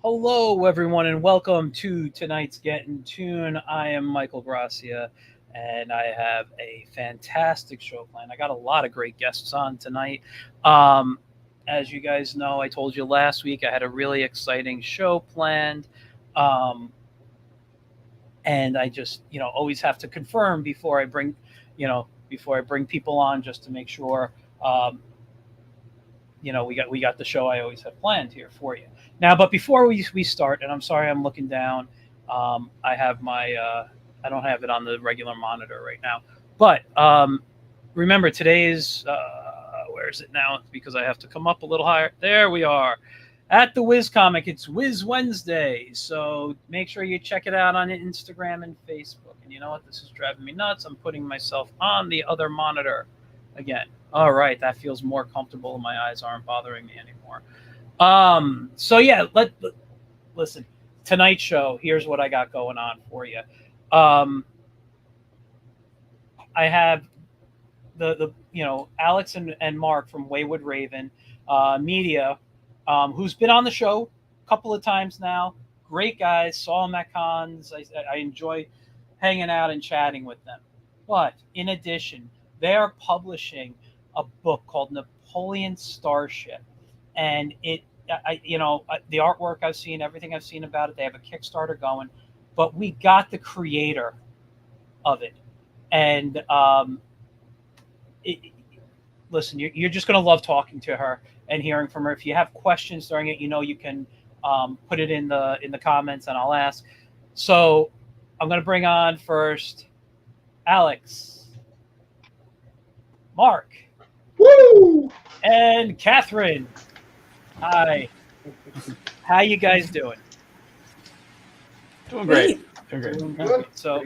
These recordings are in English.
Hello, everyone, and welcome to tonight's Get in Tune. I am Michael Gracia, and I have a fantastic show planned. I got a lot of great guests on tonight. Um, as you guys know, I told you last week I had a really exciting show planned, um, and I just, always have to confirm before I bring people on, just to make sure. Um, we got the show I always have planned here for you. Now, but before we start, and I'm sorry I'm looking down, I have I don't have it on the regular monitor right now, but remember today's where is it now? Because I have to come up a little higher. There we are. At the Wiz Comic, it's Wiz Wednesday, so make sure you check it out on Instagram and Facebook. And you know what? This is driving me nuts. I'm putting myself on the other monitor again. All right, that feels more comfortable, and my eyes aren't bothering me anymore. So yeah, listen. Tonight's show. Here's what I got going on for you. I have the Alex and Mark from WAYWARD Raven Media, who's been on the show a couple of times now. Great guys. Saw them at cons. I enjoy hanging out and chatting with them. But in addition, they are publishing a book called Napoleon Starship, and the artwork I've seen, everything I've seen about it. They have a Kickstarter going, but we got the creator of it, and listen, you're just going to love talking to her and hearing from her. If you have questions during it, you can put it in the comments, and I'll ask. So I'm going to bring on first Alex, Mark, Woo! and Catherine. Hi. How you guys doing? Doing great. Doing good. So,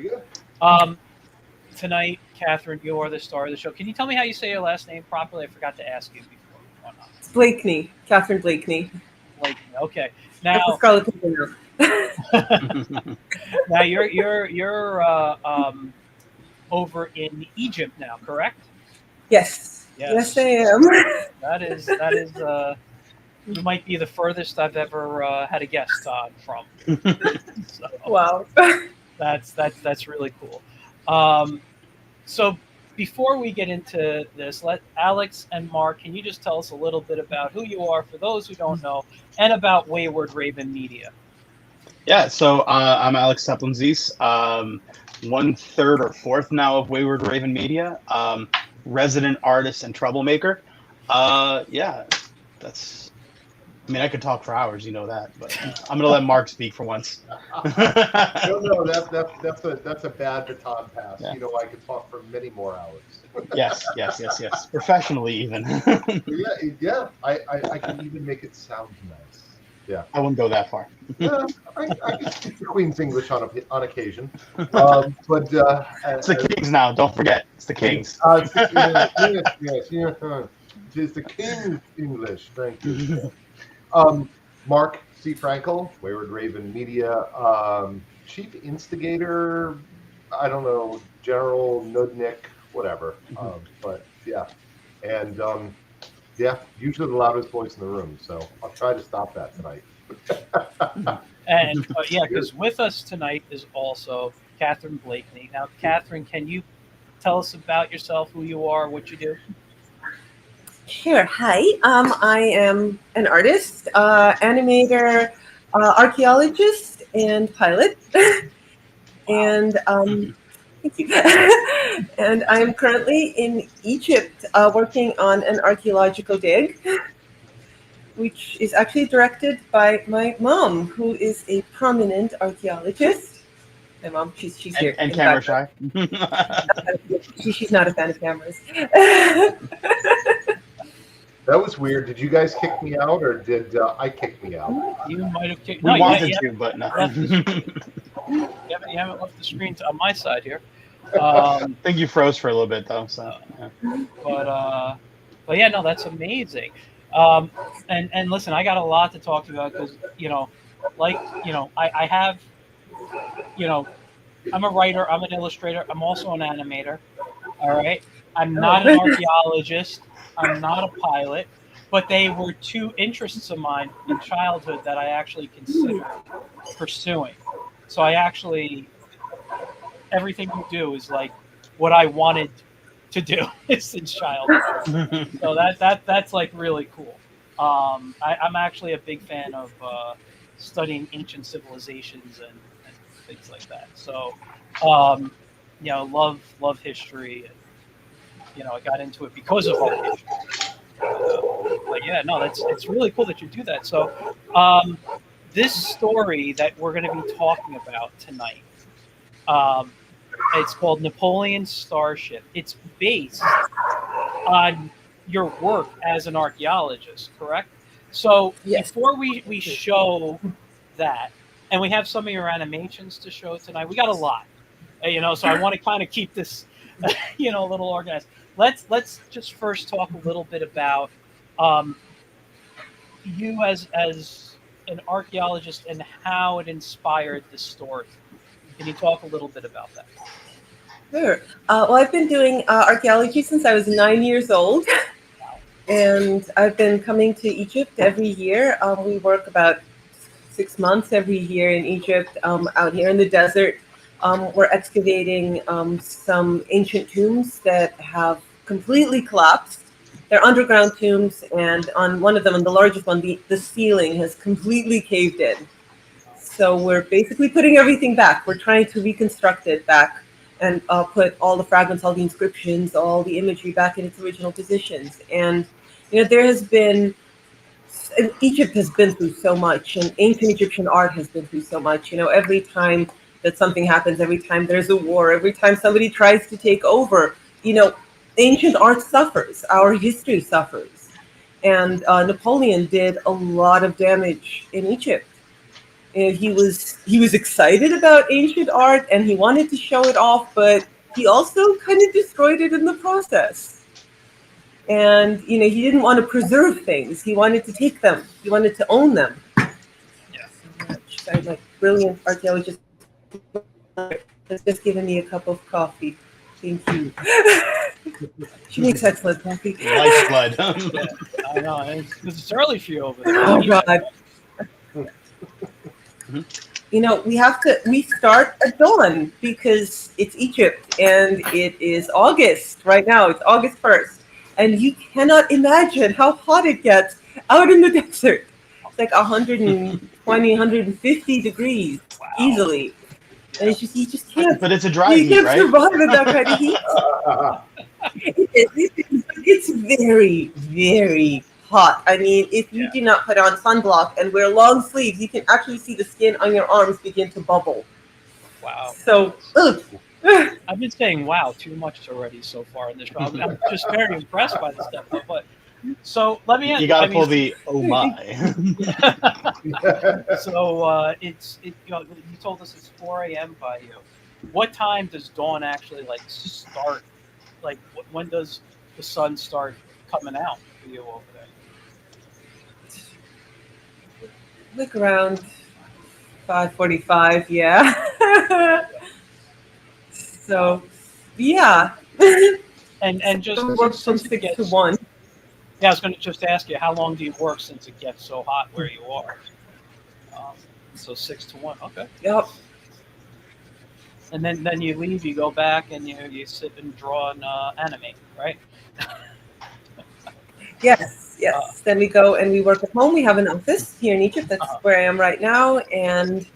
tonight, Catherine, you are the star of the show. Can you tell me how you say your last name properly? I forgot to ask you before. It's Blakeney, Katherine Blakeney. Blakeney. Okay. Now, now you're over in Egypt now, correct? Yes. Yes, I am. That is. You might be the furthest I've ever had a guest on from. So, wow. That's really cool. So before we get into this, let Alex and Mark, can you just tell us a little bit about who you are for those who don't know, and about WAYWARD Raven Media? Yeah, so I'm Alex Sapountzis, 1/3 or 4th now of WAYWARD Raven Media, resident artist and troublemaker. I could talk for hours, you know that, but I'm gonna let Mark speak for once. No, that's a bad baton pass. Yeah. I could talk for many more hours. Yes. Professionally, even. yeah. I can even make it sound nice. Yeah. I wouldn't go that far. Yeah, I can speak the Queen's English on occasion. But it's the Kings now. Don't forget, it's the Kings. Yes. It is the King's English. Thank you. Mark C. Frankel, WAYWARD Raven Media, chief instigator, I don't know, general, nudnik, whatever. But yeah, and usually the loudest voice in the room. So I'll try to stop that tonight. And because with us tonight is also Katherine Blakeney. Now, Katherine, can you tell us about yourself, who you are, what you do? Sure. Hi. I am an artist, animator, archaeologist, and pilot. And thank you. And I'm currently in Egypt working on an archaeological dig, which is actually directed by my mom, who is a prominent archaeologist. My mom, she's here. And camera shy. She's not a fan of cameras. That was weird. Did you guys kick me out, or did I kick me out? You might have kicked. We wanted to, but no. You haven't left the screen on my side here. I think you froze for a little bit, though. So, yeah. But yeah, no, that's amazing. And listen, I got a lot to talk about because I have, I'm a writer, I'm an illustrator, I'm also an animator. All right, I'm not an archaeologist. I'm not a pilot. but they were two interests of mine in childhood that I actually considered pursuing. So I actually, everything you do is like what I wanted to do since childhood. So that's like really cool. I'm actually a big fan of studying ancient civilizations and things like that. So, love history. And, I got into it because of that history. But yeah, no, it's really cool that you do that. So, this story that we're going to be talking about tonight, it's called Napoleon's Starship. It's based on your work as an archaeologist, correct? So Yes. before we show that, and we have some of your animations to show tonight, we got a lot, so I want to kind of keep this, a little organized. Let's just first talk a little bit about you as an archaeologist and how it inspired the story. Can you talk a little bit about that? Sure. Well, I've been doing archaeology since I was 9 years old, and I've been coming to Egypt every year. We work about 6 months every year in Egypt, out here in the desert. We're excavating some ancient tombs that have completely collapsed. They're underground tombs, and on one of them, on the largest one, the ceiling has completely caved in. So we're basically putting everything back. We're trying to reconstruct it back and put all the fragments, all the inscriptions, all the imagery back in its original positions. And there has been, Egypt has been through so much, and ancient Egyptian art has been through so much. Every time that something happens, every time there's a war, every time somebody tries to take over, ancient art suffers, our history suffers. And Napoleon did a lot of damage in Egypt. He was excited about ancient art and he wanted to show it off, but he also kind of destroyed it in the process. And he didn't want to preserve things. He wanted to take them. He wanted to own them. Sorry, my brilliant archaeologist has just given me a cup of coffee. Thank you. She makes excellent coffee. Lifeblood. Yeah, I know. It's early for you over there. Oh God. We start at dawn because it's Egypt and it is August right now. It's August 1st. And you cannot imagine how hot it gets out in the desert. It's like 120, 150 degrees easily. And it's just, you just can't. But it's a dry you heat, can't right? survive in that kind of heat. It's very, very hot. I mean, if you do not put on sunblock and wear long sleeves, you can actually see the skin on your arms begin to bubble. Wow. So, I've been saying wow too much already so far in this show. I'm just very impressed by the stuff. But so let me. You got to pull the oh my. So you told us it's 4 a.m. by you. What time does dawn actually start? Like when does the sun start coming out for you over there? Like around 5:45, yeah. So, yeah. And just work from 6 to 1. Yeah, I was going to just ask you, how long do you work since it gets so hot where you are? So 6 to 1, okay. Yep. And then you leave, you go back, and you sit and draw and animate, right? Yes. Then we go and we work at home. We have an office here in Egypt. That's where I am right now, and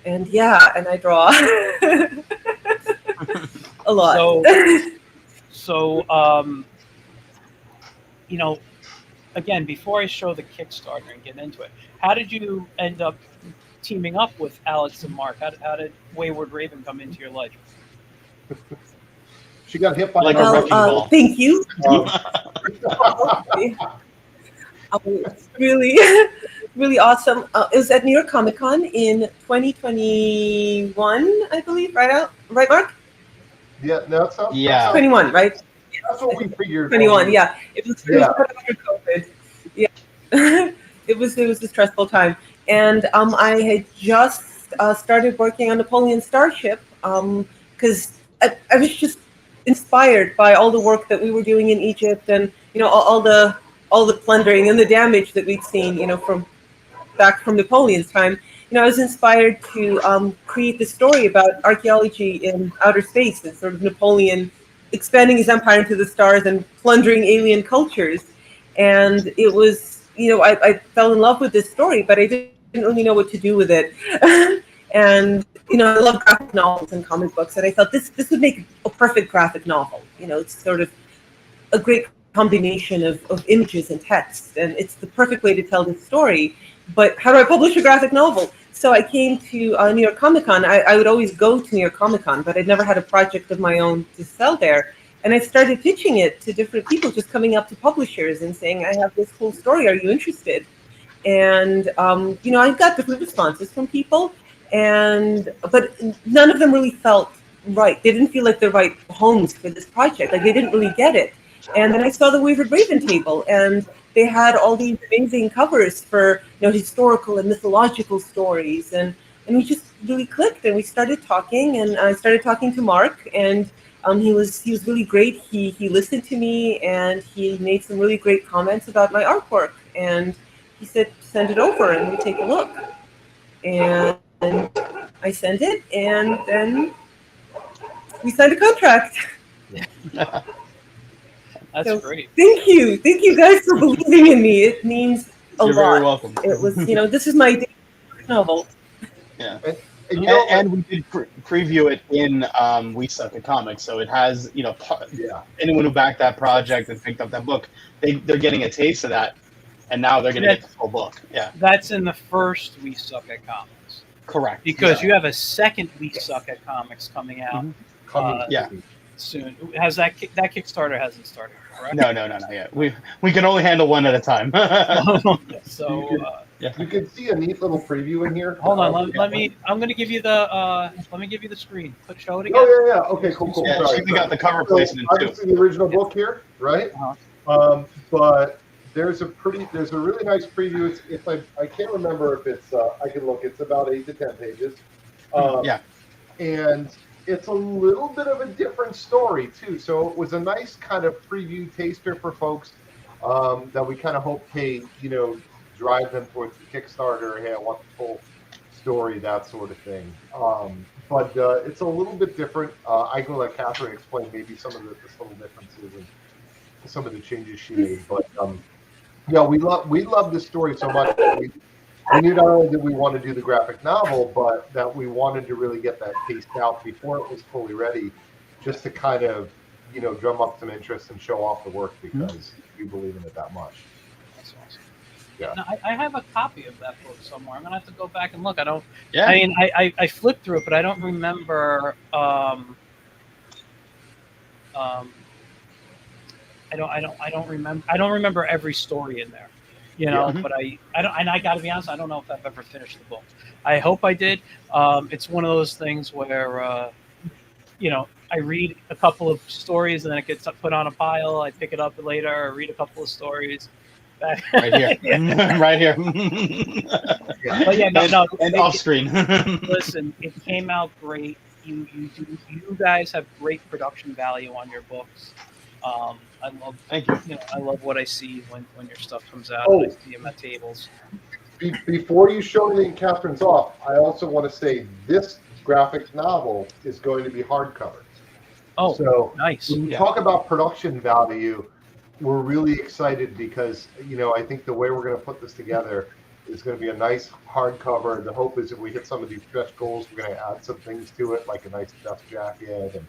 I draw a lot. So again, before I show the Kickstarter and get into it, how did you end up teaming up with Alex and Mark? How did Wayward Raven come into your life? She got hit by a wrecking ball. Thank you. It's really, really awesome. It was at New York Comic Con in 2021, I believe. Right, Mark? Yeah, no, it's not. 21, right? That's what we figured. 21, yeah. It was after COVID. Yeah, it was a stressful time, and I had just started working on Napoleon's Starship because I was just inspired by all the work that we were doing in Egypt, and all all the plundering and the damage that we'd seen, from back from Napoleon's time, I was inspired to create this story about archaeology in outer space and sort of Napoleon expanding his empire into the stars and plundering alien cultures. And it was, I fell in love with this story, but I didn't really know what to do with it. And, I love graphic novels and comic books, and I thought this would make a perfect graphic novel. It's sort of a great combination of images and text, and it's the perfect way to tell this story. But how do I publish a graphic novel? So I came to New York Comic Con. I would always go to New York Comic Con, but I'd never had a project of my own to sell there. And I started pitching it to different people, just coming up to publishers and saying, I have this cool story. Are you interested? And, I got different responses from people, but none of them really felt right. They didn't feel like the right homes for this project. Like, they didn't really get it. And then I saw the WAYWARD Raven table, and they had all these amazing covers for, historical and mythological stories. And we just really clicked, and we started talking, and I started talking to Mark, and he was really great. He listened to me, and he made some really great comments about my artwork. And he said, send it over and we take a look. And I sent it, and then we signed a contract. That's great. Thank you guys for believing in me. It means a lot. You're very welcome. It was, this is my novel. Yeah. And we did preview it in We Suck at Comics, so it has, anyone who backed that project and picked up that book, they're getting a taste of that, and now they're going to get the full book. Yeah. That's in the first We Suck at Comics. Correct. Because you have a second We Suck at Comics coming out. Soon. Has that Kickstarter hasn't started, correct? No, not yet. We can only handle one at a time. So you can see a neat little preview in here. Hold on, let me. I'm going to give you the. Let me give you the screen. Show it again. Oh yeah. Okay, cool. Yeah, Sorry, we got the cover placement too. Obviously, the original book here, right? But there's a really nice preview. It's I can't remember if it's. I can look. It's about 8 to 10 pages. And it's a little bit of a different story too. So it was a nice kind of preview taster for folks that we kind of hope, hey, drive them towards the Kickstarter. Hey, I want the full story, that sort of thing. But it's a little bit different. I can let Katherine explain maybe some of the subtle differences and some of the changes she made. But we love this story so much that we knew not only did we want to do the graphic novel, but that we wanted to really get that paced out before it was fully ready, just to kind of, drum up some interest and show off the work because we believe in it that much. That's awesome. Yeah. Now, I have a copy of that book somewhere. I'm gonna have to go back and look. I don't. Yeah. I mean, I flipped through it, but I don't remember. I don't remember. I don't remember every story in there. But I don't, and I got to be honest, I don't know if I've ever finished the book. I hope I did. It's one of those things where, I read a couple of stories and then it gets put on a pile. I pick it up later. I read a couple of stories. Right here. Right here. But yeah, no. And off screen. Listen, it came out great. You guys have great production value on your books. I love. Thank you. I love what I see when your stuff comes out. Oh. I see them at tables. Before you show me Catherine's off, I also want to say this graphic novel is going to be hardcover. Oh, so nice. When you talk about production value, we're really excited because I think the way we're going to put this together is going to be a nice hardcover. The hope is if we hit some of these stretch goals, we're going to add some things to it, like a nice dust jacket and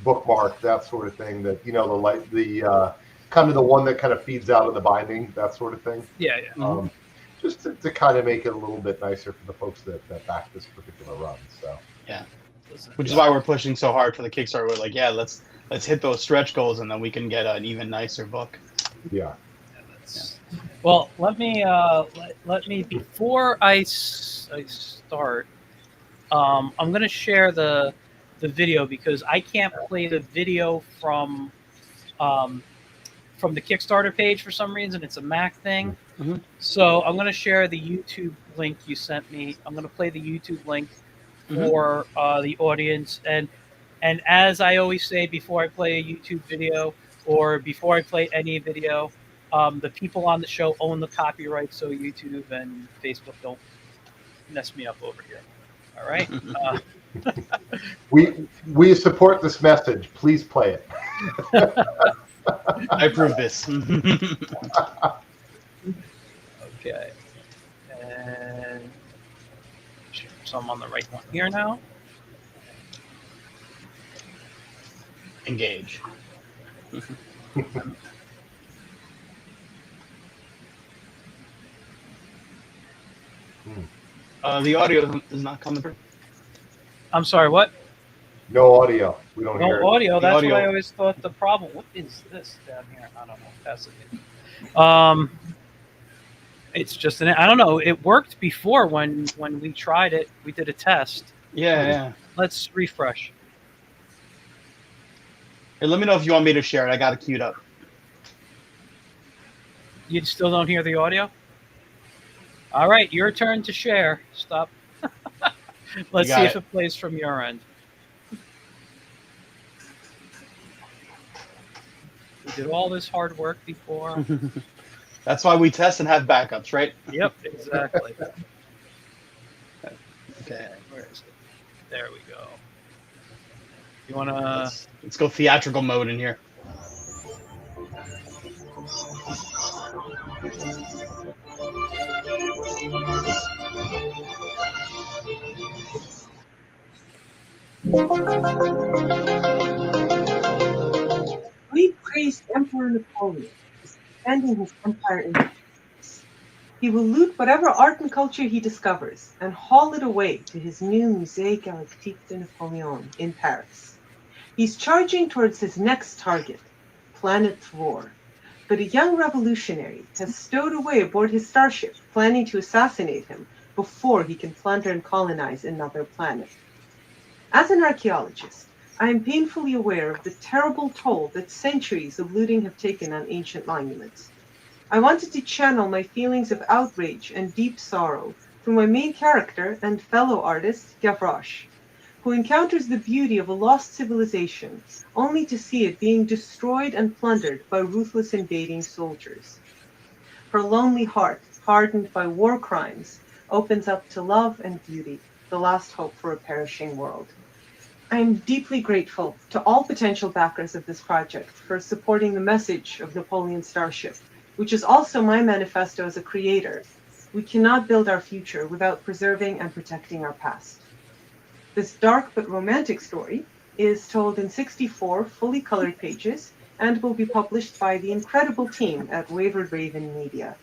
bookmark, that sort of thing. That the kind of the one that kind of feeds out of the binding, that sort of thing. Yeah. Just to kind of make it a little bit nicer for the folks that back this particular run. So yeah, which is why we're pushing so hard for the Kickstarter. We're like, let's hit those stretch goals, and then we can get an even nicer book. Yeah. Well, let me before I start. I'm going to share the video because I can't play the video from the Kickstarter page for some reason. It's a Mac thing. Mm-hmm. So I'm going to share the YouTube link you sent me. I'm going to play the YouTube link for the audience. And as I always say before I play a YouTube video, or before I play any video, the people on the show own the copyright, so YouTube and Facebook don't mess me up over here. All right. We support this message. Please play it. I approve this. Okay. And so I'm on the right one here now. Engage. The audio is not coming through. I'm sorry, what? No audio. We don't hear No it. audio. The That's audio. what I always thought the problem. What is this down here? I don't know. That's it. It's just I don't know. It worked before when we tried it. We did a test. Yeah. Let's refresh. Hey, let me know if you want me to share it. I got it queued up. You still don't hear the audio? All right, your turn to share. Stop. Let's see if it plays from your end. We did all this hard work before. That's why we test and have backups, right? Yep, exactly. Okay. Where is it? There we go. You want to... Let's go theatrical mode in here. We praise Emperor Napoleon for expanding his empire into space. He will loot whatever art and culture he discovers and haul it away to his new Musée Galactique de Napoleon in Paris. He's charging towards his next target, planet Thror, but a young revolutionary has stowed away aboard his starship, planning to assassinate him before he can plunder and colonize another planet. As an archaeologist, I am painfully aware of the terrible toll that centuries of looting have taken on ancient monuments. I wanted to channel my feelings of outrage and deep sorrow through my main character and fellow artist, Gavroche, who encounters the beauty of a lost civilization only to see it being destroyed and plundered by ruthless invading soldiers. Her lonely heart, hardened by war crimes, opens up to love and beauty, the last hope for a perishing world. I am deeply grateful to all potential backers of this project for supporting the message of Napoleon Starship, which is also my manifesto as a creator. We cannot build our future without preserving and protecting our past. This dark but romantic story is told in 64 fully colored pages and will be published by the incredible team at WAYWARD RAVEN Media.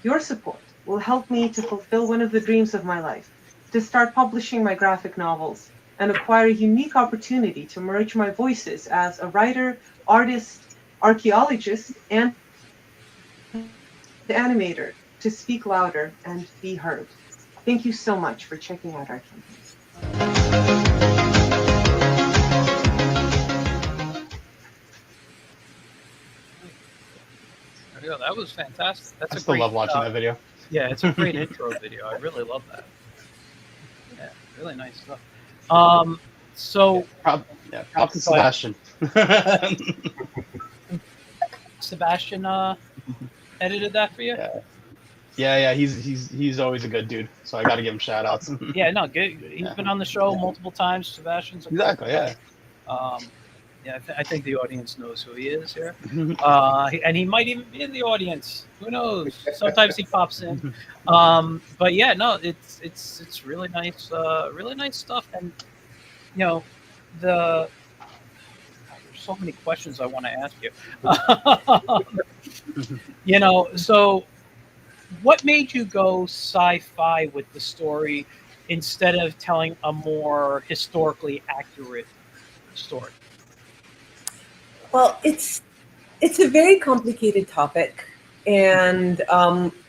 Your support will help me to fulfill one of the dreams of my life, to start publishing my graphic novels and acquire a unique opportunity to merge my voices as a writer, artist, archaeologist, and animator to speak louder and be heard. Thank you so much for checking out our campaign. There you go. That was fantastic. I still love watching that video. Yeah, it's a great intro video. I really love that. Yeah, really nice stuff. So Props to Sebastian. Sebastian edited that for you? Yeah. He's always a good dude. So I got to give him shout outs. Yeah, no, good. He's been on the show multiple times. Sebastian's exactly. Yeah. Yeah, I think the audience knows who he is here, and he might even be in the audience. Who knows? Sometimes he pops in, but yeah, no, it's really nice stuff. And you know, there's so many questions I want to ask you. You know, so what made you go sci-fi with the story instead of telling a more historically accurate story? Well, it's a very complicated topic, and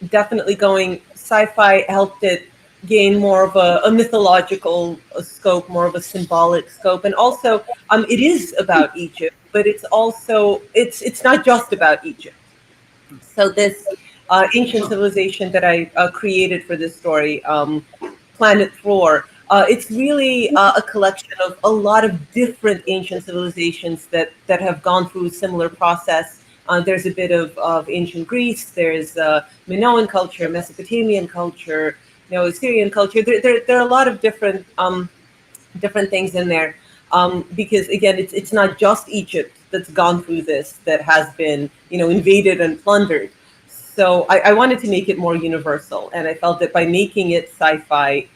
definitely going sci-fi helped it gain more of a mythological scope, more of a symbolic scope, and also it is about Egypt, but it's also it's not just about Egypt. So this ancient civilization that I created for this story, Planet Thror, It's really a collection of a lot of different ancient civilizations that have gone through a similar process. There's a bit of ancient Greece. There's Minoan culture, Mesopotamian culture, Assyrian culture. There are a lot of different different things in there, because again, it's not just Egypt that's gone through this, that has been invaded and plundered. So I wanted to make it more universal, and I felt that by making it sci-fi,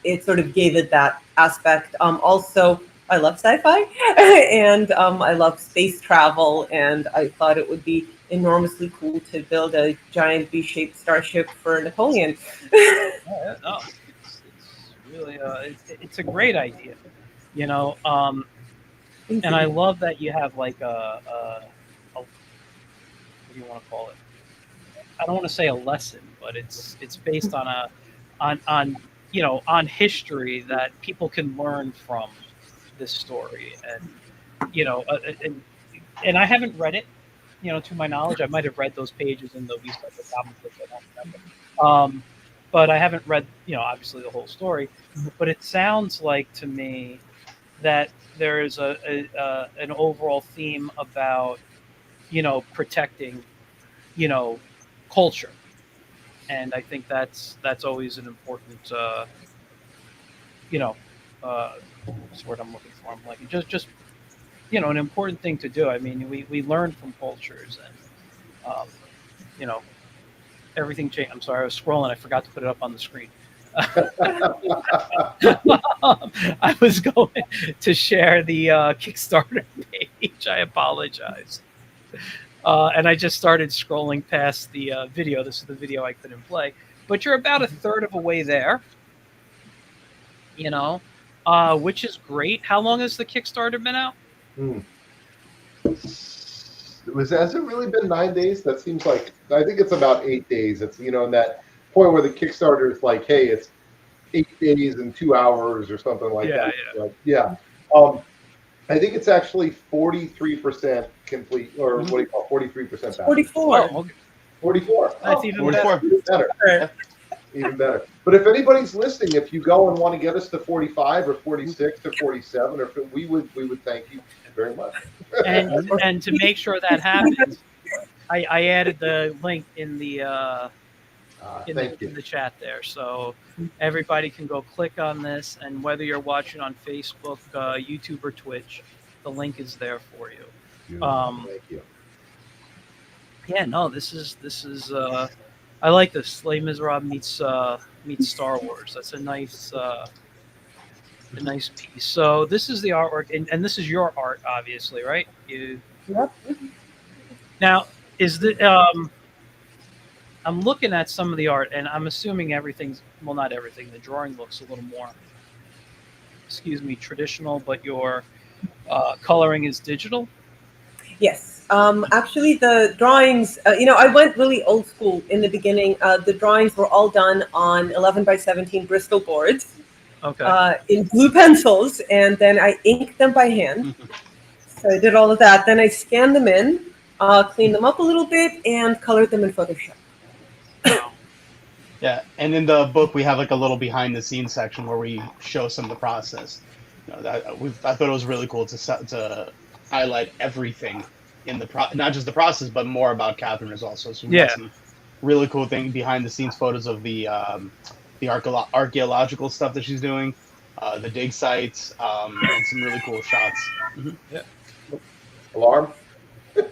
it sort of gave it that aspect. Also, I love sci-fi, and I love space travel, and I thought it would be enormously cool to build a giant V-shaped starship for Napoleon. Yeah, no, it's really it's a great idea, and I love that you have like a what do you want to call it? I don't want to say a lesson, but it's based on on history that people can learn from this story, and I haven't read it, to my knowledge. I might have read those pages in the We Suck at Comics, I don't remember. But I haven't read, obviously the whole story. But it sounds like to me that there is an overall theme about, protecting, culture, and I think that's always an important, what's the word I'm looking for? I'm like just an important thing to do. I mean, we learn from cultures, and everything changed. I'm sorry, I was scrolling. I forgot to put it up on the screen. I was going to share the Kickstarter page. I apologize. And I just started scrolling past the video. This is the video I couldn't play. But you're about a third of a way there, which is great. How long has the Kickstarter been out? Has it really been 9 days? That seems like, I think it's about 8 days. It's, in that point where the Kickstarter is like, hey, it's 8 days and 2 hours or something like that. Yeah. I think it's actually 43% complete, or what do you call 43% back? 44. Oh, okay. 44. That's even 44. better. Even better. But if anybody's listening, if you go and want to get us to 45 or 46 or 47, we would thank you very much. And to make sure that happens, I added the link in the in the chat there, so everybody can go click on this, and whether you're watching on Facebook, YouTube, or Twitch, the link is there for you. Thank you. Yeah, no, this is I like this. Les Miserables meets Star Wars. That's a nice piece. So this is the artwork, and this is your art, obviously, right? Yep. Now, is the I'm looking at some of the art, and I'm assuming everything's, well, not everything. The drawing looks a little more, traditional, but your coloring is digital. Yes. Actually, the drawings, I went really old school in the beginning. The drawings were all done on 11 by 17 Bristol boards. Okay. In blue pencils, and then I inked them by hand. So I did all of that. Then I scanned them in, cleaned them up a little bit, and colored them in Photoshop. Yeah, and in the book we have like a little behind the scenes section where we show some of the process. I thought it was really cool to highlight everything in the not just the process, but more about Katherine as well. So we got some really cool thing behind the scenes photos of the archaeological stuff that she's doing, the dig sites, and some really cool shots. Yeah. Alarm?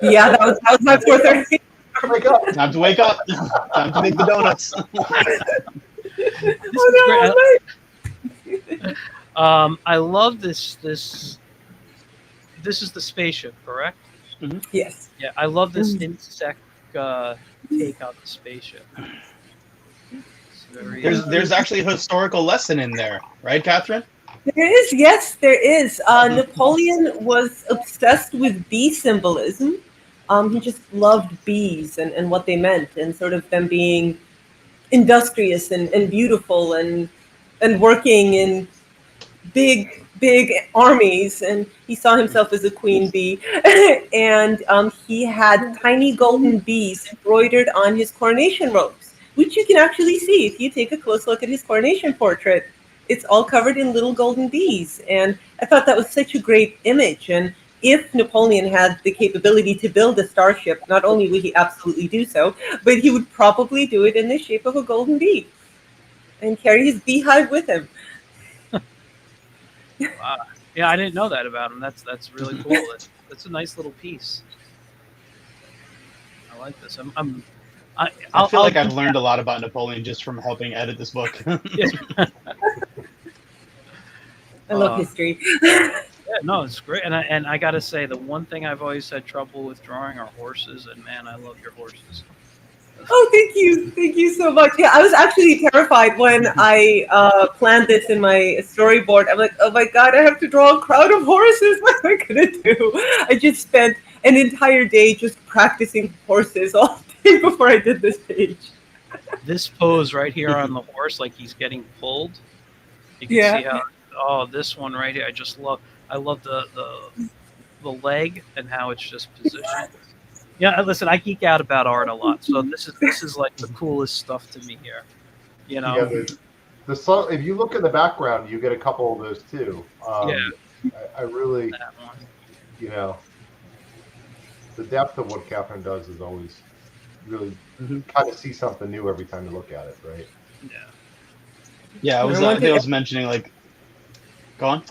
Yeah, that was my 4:30. Wake up. Time to wake up. Time to make the donuts. I love this. This is the spaceship, correct? Mm-hmm. Yes. Yeah, I love this insect take on the spaceship. There's actually a historical lesson in there, right, Katherine? There is, yes, there is. Napoleon was obsessed with bee symbolism. He just loved bees and what they meant, and sort of them being industrious and beautiful and working in big armies. And he saw himself as a queen bee. And he had tiny golden bees embroidered on his coronation robes, which you can actually see if you take a close look at his coronation portrait. it's all covered in little golden bees. And I thought that was such a great image. And if Napoleon had the capability to build a starship, not only would he absolutely do so, but he would probably do it in the shape of a golden bee and carry his beehive with him. Wow. Yeah, I didn't know that about him. That's really cool. That's a nice little piece. I like this. I feel like I've learned a lot about Napoleon just from helping edit this book. I love history. Yeah, no, it's great. And I got to say, the one thing I've always had trouble with drawing are horses. And man, I love your horses. Oh, thank you so much. Yeah, I was actually terrified when I planned this in my storyboard. I'm like, oh my god, I have to draw a crowd of horses. What am I gonna do? I just spent an entire day just practicing horses all day before I did this page. This pose right here on the horse, like he's getting pulled. You can see how. Oh, this one right here. I love the leg and how it's just positioned. Yeah, listen, I geek out about art a lot, so this is like the coolest stuff to me here. You know, the song. If you look in the background, you get a couple of those too. Yeah, I really, that one. you know, the depth of what Katherine does is always really kind of see something new every time you look at it, right? Yeah. Yeah, I think I was mentioning like. Go on.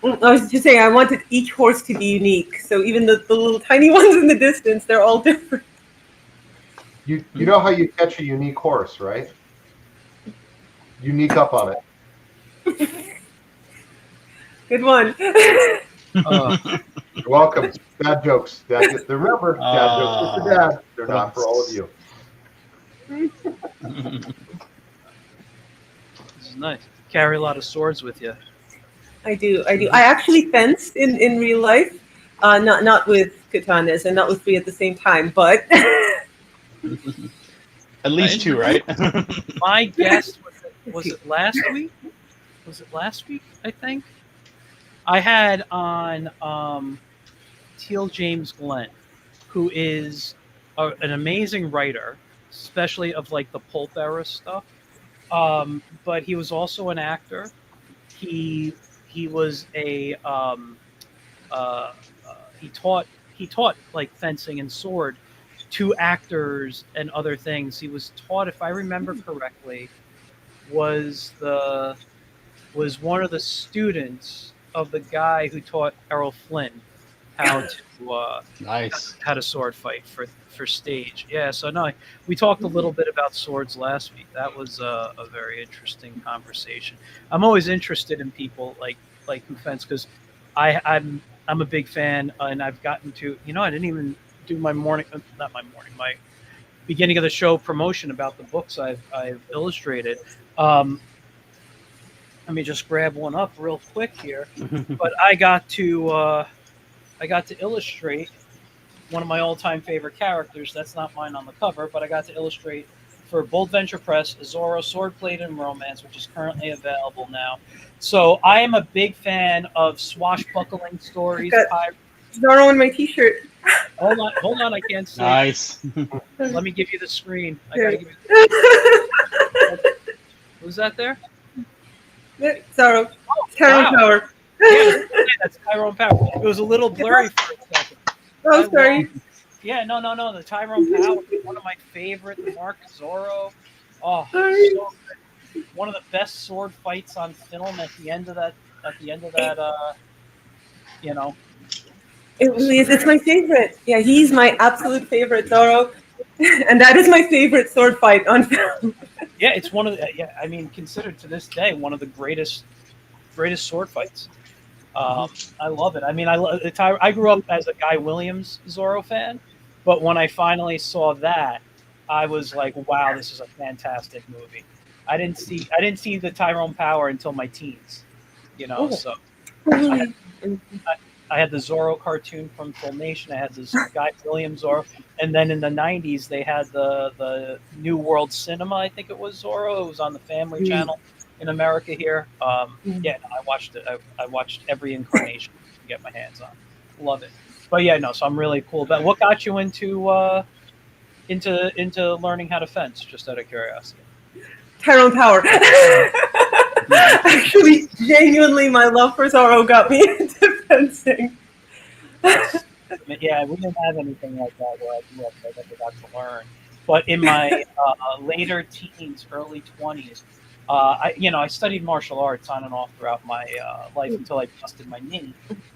I was just saying I wanted each horse to be unique, so even the little tiny ones in the distance, they're all different. You know how you catch a unique horse, right? Unique up on it. Good one. You're welcome. Dad jokes. Remember, dad jokes are for dad. They're not for all of you. This is nice. Carry a lot of swords with you. I do. I actually fence in real life, not with katanas and not with three at the same time, but at least two, right? My guess was it last week? Was it last week? I think I had on Teal James Glenn, who is an amazing writer, especially of like the pulp era stuff. But he was also an actor. He was he taught like fencing and sword to actors and other things. He was taught, if I remember correctly, was one of the students of the guy who taught Errol Flynn how to sword fight for stage. Yeah, so no, we talked a little bit about swords last week. That was a very interesting conversation. I'm always interested in people like who fence because I'm a big fan, and I've gotten to, I didn't even do my beginning of the show promotion about the books I've illustrated. Let me just grab one up real quick here. But I got to illustrate one of my all-time favorite characters. That's not mine on the cover, but I got to illustrate for Bold Venture Press, Zorro Swordplate and Romance, which is currently available now. So I am a big fan of swashbuckling stories. Zorro in my T-shirt. Hold on, I can't see. Nice. Let me give you the screen. I gotta give you. Who's that there? Zorro. Tyrone Power. Yeah, that's Tyrone Power. It was a little blurry for a second. Oh, sorry. No. The Tyrone Power, one of my favorite. The Mark Zorro. Oh, so good. One of the best sword fights on film at the end of that. It really is. It's my favorite. Yeah, he's my absolute favorite, Zorro, and that is my favorite sword fight on film. Yeah, it's one of the. Yeah, I mean, considered to this day one of the greatest sword fights. I love it. I mean, I grew up as a Guy Williams Zorro fan, but when I finally saw that, I was like, "Wow, this is a fantastic movie." I didn't see the Tyrone Power until my teens, So I had the Zorro cartoon from Filmation. I had this Guy Williams Zorro, and then in the '90s they had the New World Cinema. I think it was Zorro. It was on the Family Channel in America here. I watched it. I watched every incarnation to get my hands on. Love it. But so I'm really cool. But what got you into learning how to fence? Just out of curiosity. Tyrone Power. Actually, genuinely, my love for Zorro got me into fencing. Yeah, we didn't have anything like that where I grew up. I never got to learn. But in my later teens, early 20s, I studied martial arts on and off throughout my life until I busted my knee,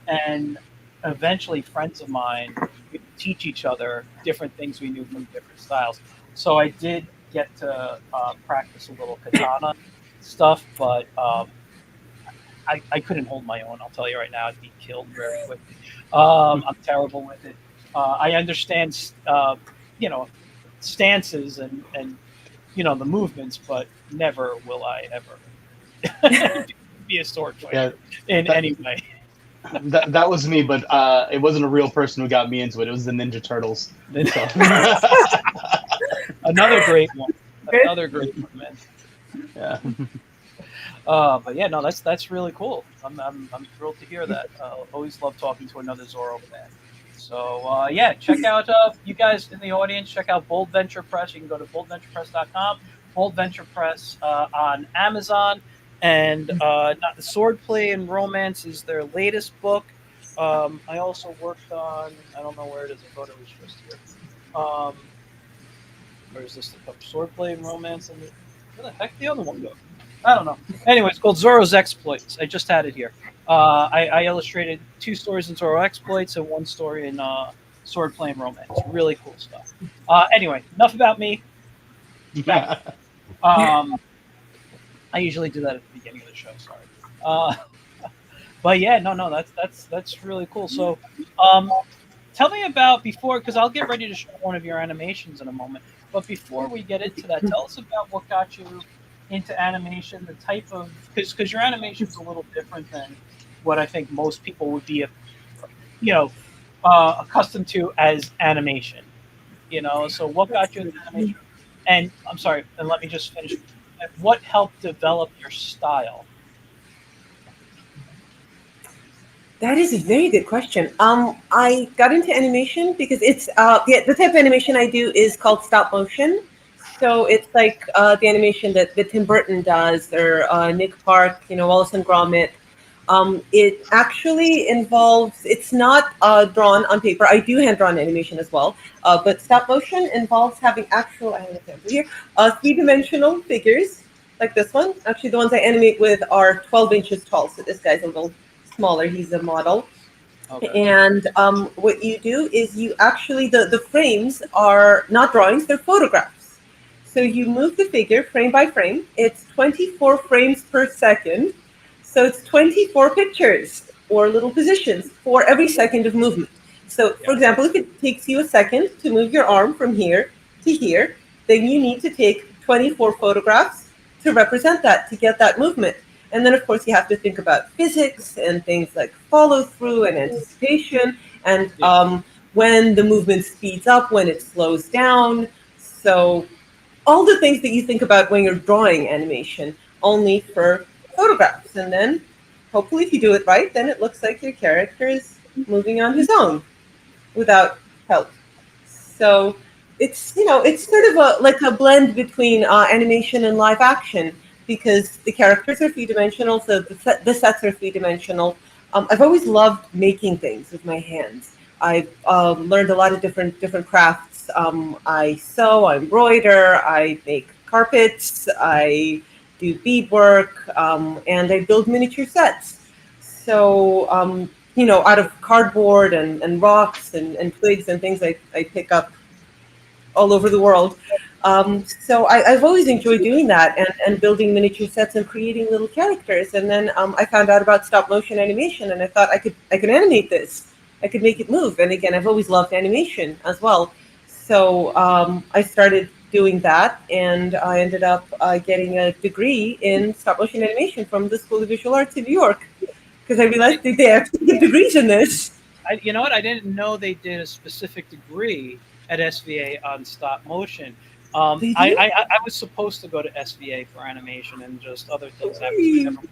and eventually friends of mine would teach each other different things we knew from different styles. So I did get to practice a little katana stuff, but I couldn't hold my own. I'll tell you right now, I'd be killed very quickly. I'm terrible with it. I understand, stances and the movements, but never will I ever be a sword fighter in any way. That was me, but it wasn't a real person who got me into it. It was the Ninja Turtles. So. Another great one. Another great one, man. Yeah. But yeah, no, that's really cool. I'm thrilled to hear that. Always love talking to another Zorro fan. So yeah, check out you guys in the audience. Check out Bold Venture Press. You can go to boldventurepress.com. Bold Venture Press on Amazon, and not the Swordplay and Romance is their latest book. I also worked on, I don't know where it is. I thought it was just here. Where is this? Swordplay and Romance, and where the heck did the other one go? I don't know. Anyway, it's called Zorro's Exploits. I just had it here. I illustrated 2 stories in Zorro Exploits and 1 story in Swordplay and Romance. Really cool stuff. Anyway, enough about me. I usually do that at the beginning of the show. Sorry. But yeah, no, that's really cool. So, tell me about because I'll get ready to show one of your animations in a moment. But before we get into that, tell us about what got you into animation, the type of, because your animation is a little different than what I think most people would be, accustomed to as animation. So what got you into animation? And I'm sorry, and let me just finish. What helped develop your style? That is a very good question. I got into animation because it's the type of animation I do is called stop motion. So it's like the animation that Tim Burton does, or Nick Park, Wallace and Gromit. It actually involves, it's not drawn on paper. I do hand-drawn animation as well, but stop motion involves having actual, I have an example here, 3-dimensional figures like this one. Actually, the ones I animate with are 12 inches tall, so this guy's a little smaller. He's a model. Okay. And what you do is you actually, the frames are not drawings, they're photographs. So you move the figure frame by frame. It's 24 frames per second. So it's 24 pictures or little positions for every second of movement. So for example, if it takes you a second to move your arm from here to here, then you need to take 24 photographs to represent that, to get that movement. And then of course you have to think about physics and things like follow through and anticipation, and when the movement speeds up, when it slows down. So all the things that you think about when you're drawing animation, only for photographs. And then hopefully if you do it right, then it looks like your character is moving on his own without help. So it's, it's sort of like a blend between animation and live action, because the characters are 3-dimensional, so the sets are 3-dimensional. I've always loved making things with my hands. I've learned a lot of different crafts. I sew, I embroider, I make carpets, I do beadwork, and I build miniature sets. So, out of cardboard and rocks and twigs and things I pick up all over the world. So I've always enjoyed doing that and building miniature sets and creating little characters. And then I found out about stop motion animation, and I thought I could animate this. I could make it move. And again, I've always loved animation as well. So I started doing that, and I ended up getting a degree in stop motion animation from the School of Visual Arts in New York, because I realized they actually give degrees in this. You know what? I didn't know they did a specific degree at SVA on stop motion. I was supposed to go to SVA for animation and just other things. I was never went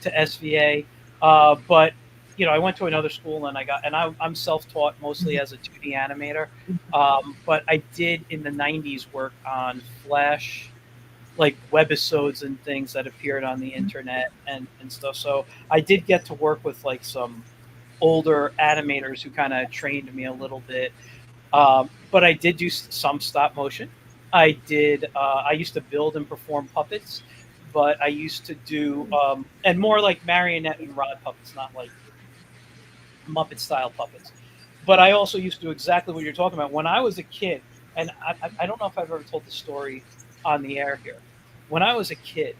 to SVA, but I went to another school, and I'm self-taught mostly as a 2D animator. But I did in the 90s work on Flash like webisodes and things that appeared on the internet and stuff. So I did get to work with like some older animators who kind of trained me a little bit. But I did do some stop motion. I did. I used to build and perform puppets, but I used to do and more like marionette and rod puppets, not like Muppet style puppets. But I also used to do exactly what you're talking about. When I was a kid, and I don't know if I've ever told the story on the air here. When I was a kid,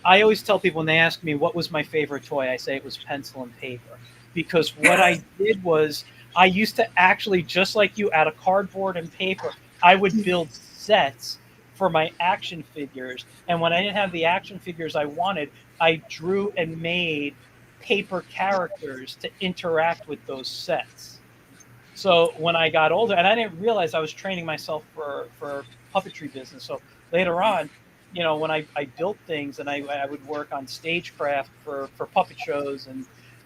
I always tell people when they ask me what was my favorite toy, I say it was pencil and paper. Because what I did was I used to actually, just like you, out of cardboard and paper, I would build sets for my action figures. And when I didn't have the action figures I wanted, I drew and made paper characters to interact with those sets. So when I got older, and I didn't realize I was training myself for puppetry business. So later on, when I built things and I would work on stagecraft for puppet shows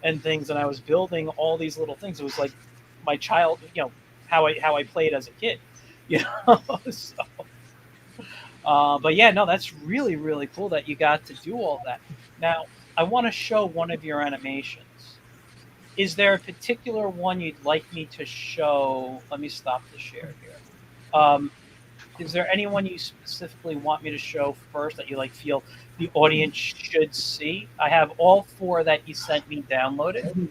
and things, and I was building all these little things. It was like my child, how I played as a kid, So, but yeah, no, that's really, really cool that you got to do all that. Now, I want to show one of your animations. Is there a particular one you'd like me to show? Let me stop the share here. Is there anyone you specifically want me to show first that you feel the audience should see? I have all 4 that you sent me downloaded.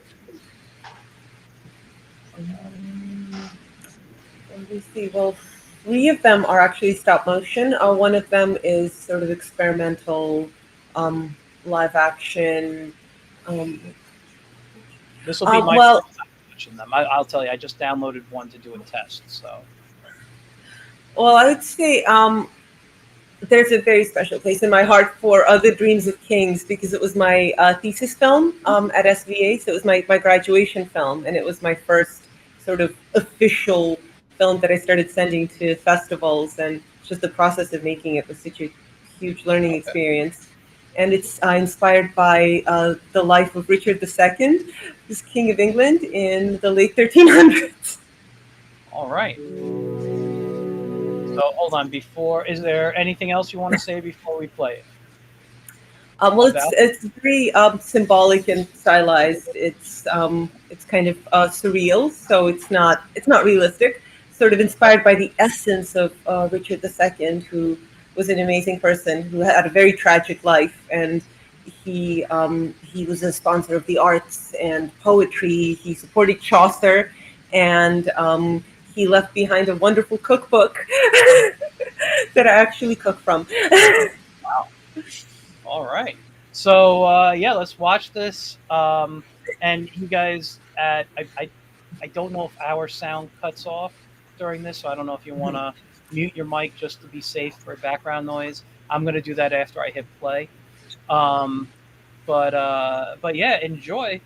Let me see. Well, 3 of them are actually stop motion. One of them is sort of experimental, live action. This will be my first time watching them. I'll tell you, I just downloaded one to do a test. So, well, I would say there's a very special place in my heart for The Dreams of Kings, because it was my thesis film at SVA. So it was my graduation film, and it was my first sort of official film that I started sending to festivals, and just the process of making it was such a huge learning experience. And it's inspired by the life of Richard II, who's King of England in the late 1300s. All right. So hold on. Is there anything else you want to say before we play it? Well, it's very symbolic and stylized. It's kind of surreal, so it's not realistic. Sort of inspired by the essence of Richard II, who was an amazing person who had a very tragic life, and he was a sponsor of the arts and poetry. He supported Chaucer, and he left behind a wonderful cookbook that I actually cook from. Wow. All right. So yeah, let's watch this. And you guys, I don't know if our sound cuts off during this, so I don't know if you want to mute your mic just to be safe for background noise. I'm going to do that after I hit play. But yeah, enjoy.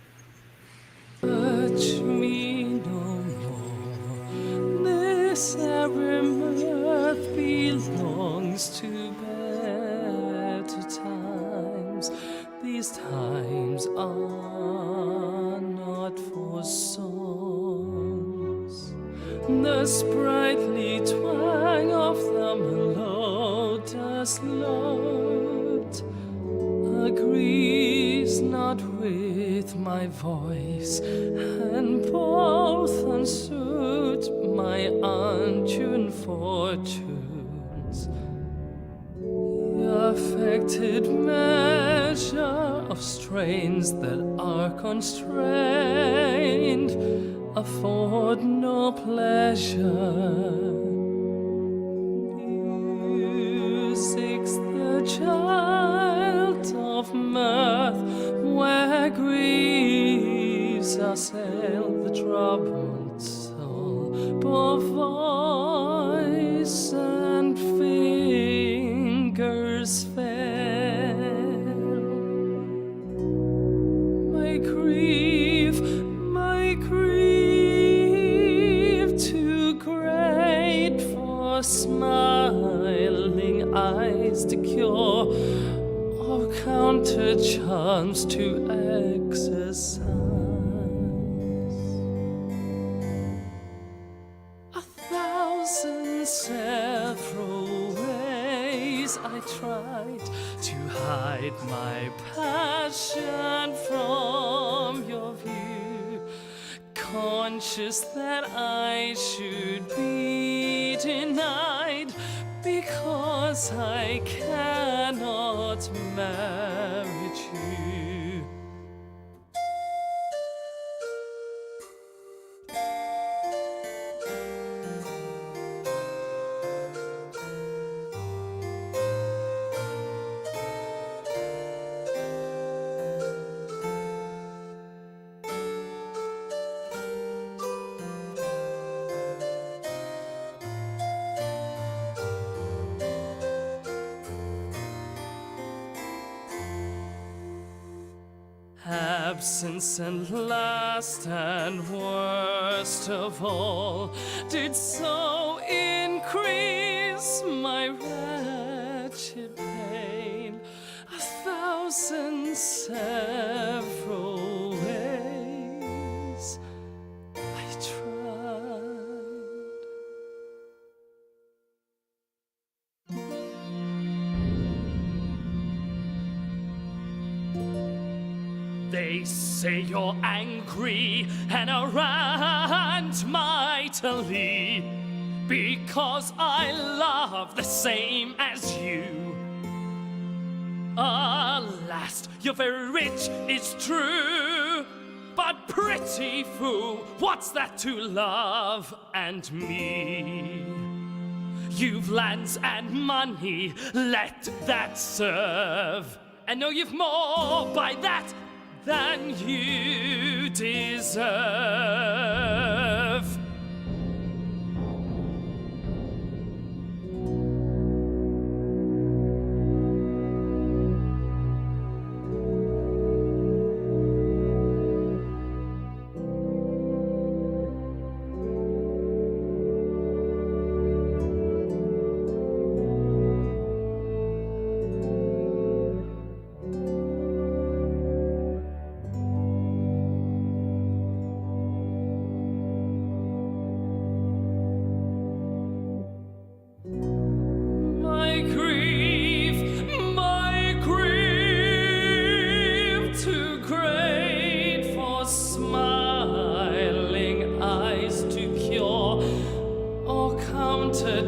Touch me no more. This earth belongs to better times. These times are not for songs. The sprightly twang of the melodious note agrees not with my voice, and both unsuit my untuned fortunes. The affected measure of strains that are constrained afford no pleasure. Music's the child of mirth, where griefs assail the troubled soul, both voice and fingers fail. My grief, too great for smiling eyes to cure, or counter charms to exercise. 1,000 several ways years I tried to hide my passion from your view, conscious that I should be denied because I cannot marry you. Absence and last and worst of all did so increase my wretched pain, 1,000 several ways I tried. They say you're angry and rant mightily because I love the same as you. Alas, you're very rich, it's true, but pretty fool, what's that to love and me? You've lands and money, let that serve. And know you've more by that than you deserve.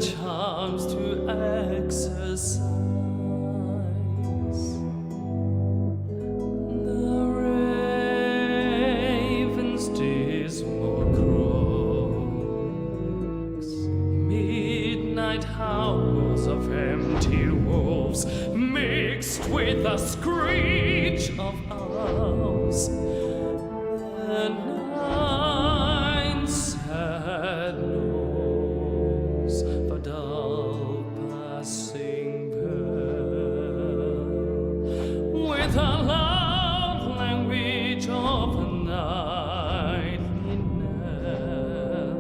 Charms to exercise. The raven's dismal croaks, midnight howls of empty wolves mixed with the screech of owls. The nine sad notes for dull passing pearl, with a loud language of the nightly knell,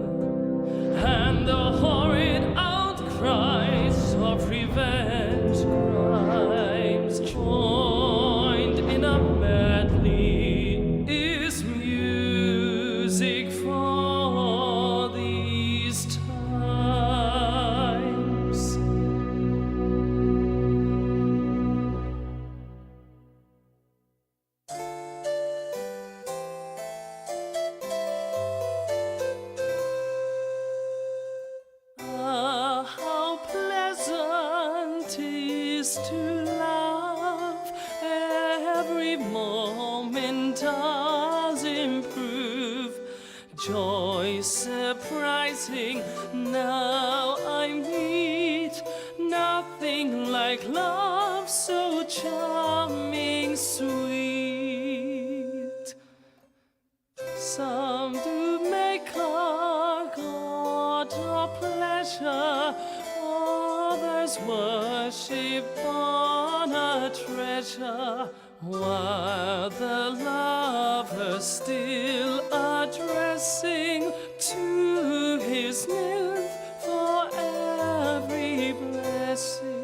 and the horrid outcries of revenge crimes joined in a medley is music for these times. Ah, how pleasant 'tis to love, every moment does improve. Joy surprising, now I meet nothing like love so charming, sweet. Some do make our God a pleasure, others worship on a treasure, while the lover still addressing to his nymph for every blessing.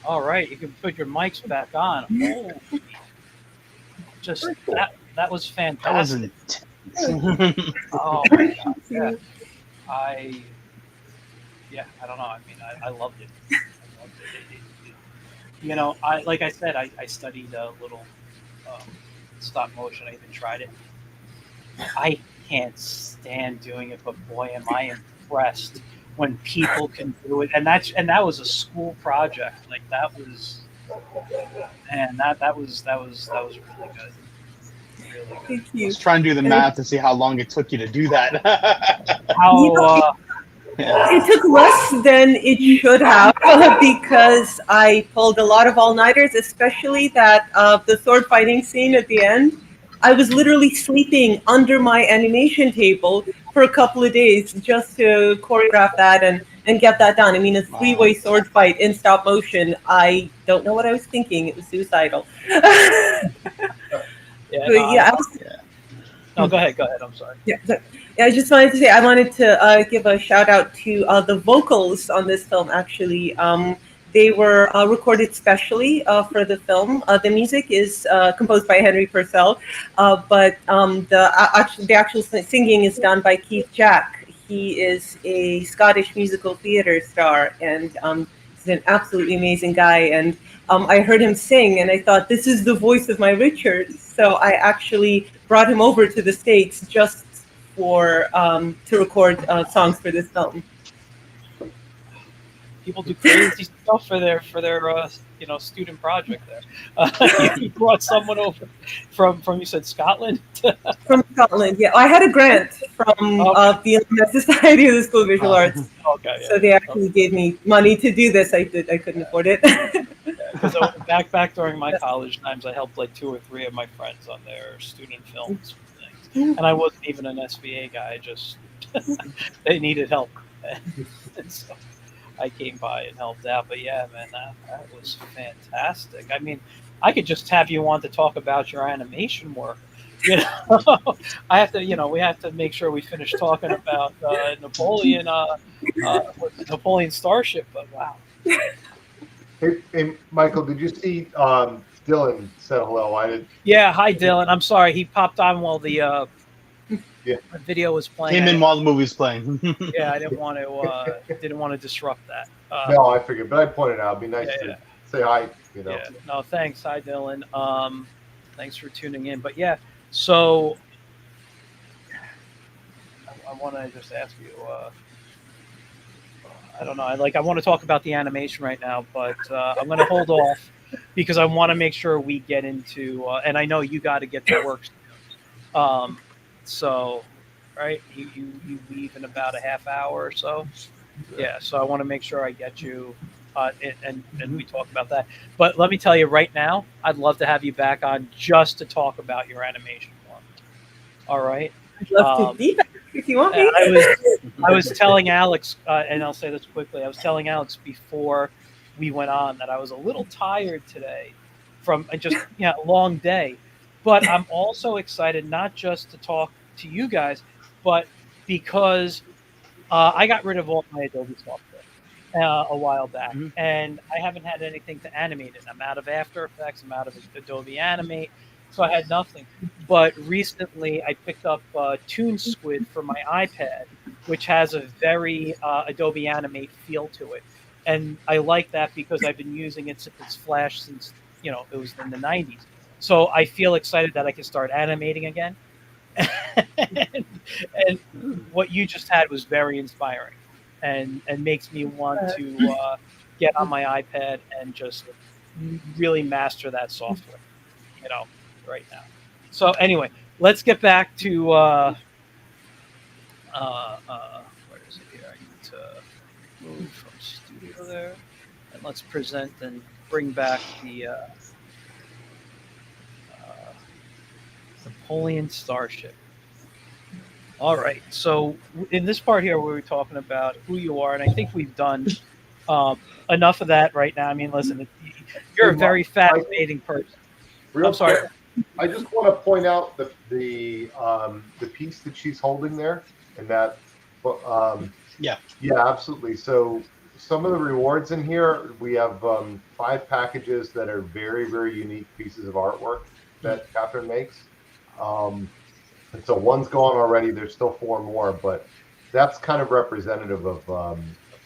All right, you can put your mics back on. Oh, just Very cool. that was That was fantastic. intense. Oh my god, yeah. I I don't know. I mean, I loved it. I loved it. You know, like I said, I studied a little um, stop motion. I even tried it. I can't stand doing it, but boy, am I impressed when people can do it. And that was a school project. Like that was, man, that was really good. Really good. Thank I you. was trying to do the And math to see how long it took you to do that. How You know, Yeah. it took less than it should have because I pulled a lot of all-nighters, especially that the sword fighting scene at the end. I was literally sleeping under my animation table for a couple of days just to choreograph that and get that done. I mean, a Wow. three-way sword fight in stop motion. I don't know what I was thinking. It was suicidal. yeah, But no, yeah, no, go ahead. I'm sorry. yeah, I just wanted to say I wanted to give a shout out to the vocals on this film. Actually, they were recorded specially for the film. The music is composed by Henry Purcell, but the actual singing is done by Keith Jack. He is a Scottish musical theater star, and he's an absolutely amazing guy. And I heard him sing, and I thought, this is the voice of my Richard. So I actually brought him over to the States just for to record songs for this film. People do crazy stuff for their student project there. You brought someone over from you said Scotland. From Scotland, yeah. I had a grant from Okay. the Alumni Society of the School of Visual Arts, Okay, so they actually gave me money to do this. I couldn't afford it. because back during my college times, I helped like 2 or 3 of my friends on their student films and things, and I wasn't even an SVA guy. I just they needed help, and so I came by and helped out. But yeah, man, that was fantastic. I mean, I could just have you on to talk about your animation work. You know, I have to. You know, we have to make sure we finish talking about Napoleon, Napoleon Starship. But wow. Hey, Michael, did you see Dylan said hello? I did. Yeah, hi Dylan. I'm sorry, he popped on while the video was playing. Came in while the movie was playing. Yeah, I didn't want to disrupt that. No, I figured, but I pointed out. It'd be nice to say hi. You know. Yeah. No, thanks. Hi, Dylan. Thanks for tuning in. But yeah, so I want to just ask you. I don't know. I want to talk about the animation right now, but I'm going to hold off because I want to make sure we get into. And I know you got to get to work. So, right, you leave in about a half hour or so. Yeah. So I want to make sure I get you, and we talk about that. But let me tell you right now, I'd love to have you back on just to talk about your animation work. All right. I'd love to be back if you want me. I was telling Alex, and I'll say this quickly. I was telling Alex before we went on that I was a little tired today from just a long day, but I'm also excited not just to talk to you guys, but because I got rid of all my Adobe software a while back, and I haven't had anything to animate it. I'm out of After Effects. I'm out of Adobe Animate. So I had nothing. But recently I picked up Toon Squid for my iPad, which has a very Adobe Animate feel to it. And I like that because I've been using it since Flash since, it was in the 90s. So I feel excited that I can start animating again. and what you just had was very inspiring and makes me want to get on my iPad and just really master that software, right now. So anyway, let's get back to where is it here? I need to move from studio there, and let's present and bring back the Napoleon Starship. All right. So in this part here, we were talking about who you are, and I think we've done enough of that right now. I mean, listen, you're a very fascinating person. I'm sorry. I just want to point out the piece that she's holding there, and that, yeah, absolutely. So some of the rewards in here, we have 5 packages that are very, very unique pieces of artwork that Katherine makes. And so one's gone already. There's still 4 more, but that's kind of representative of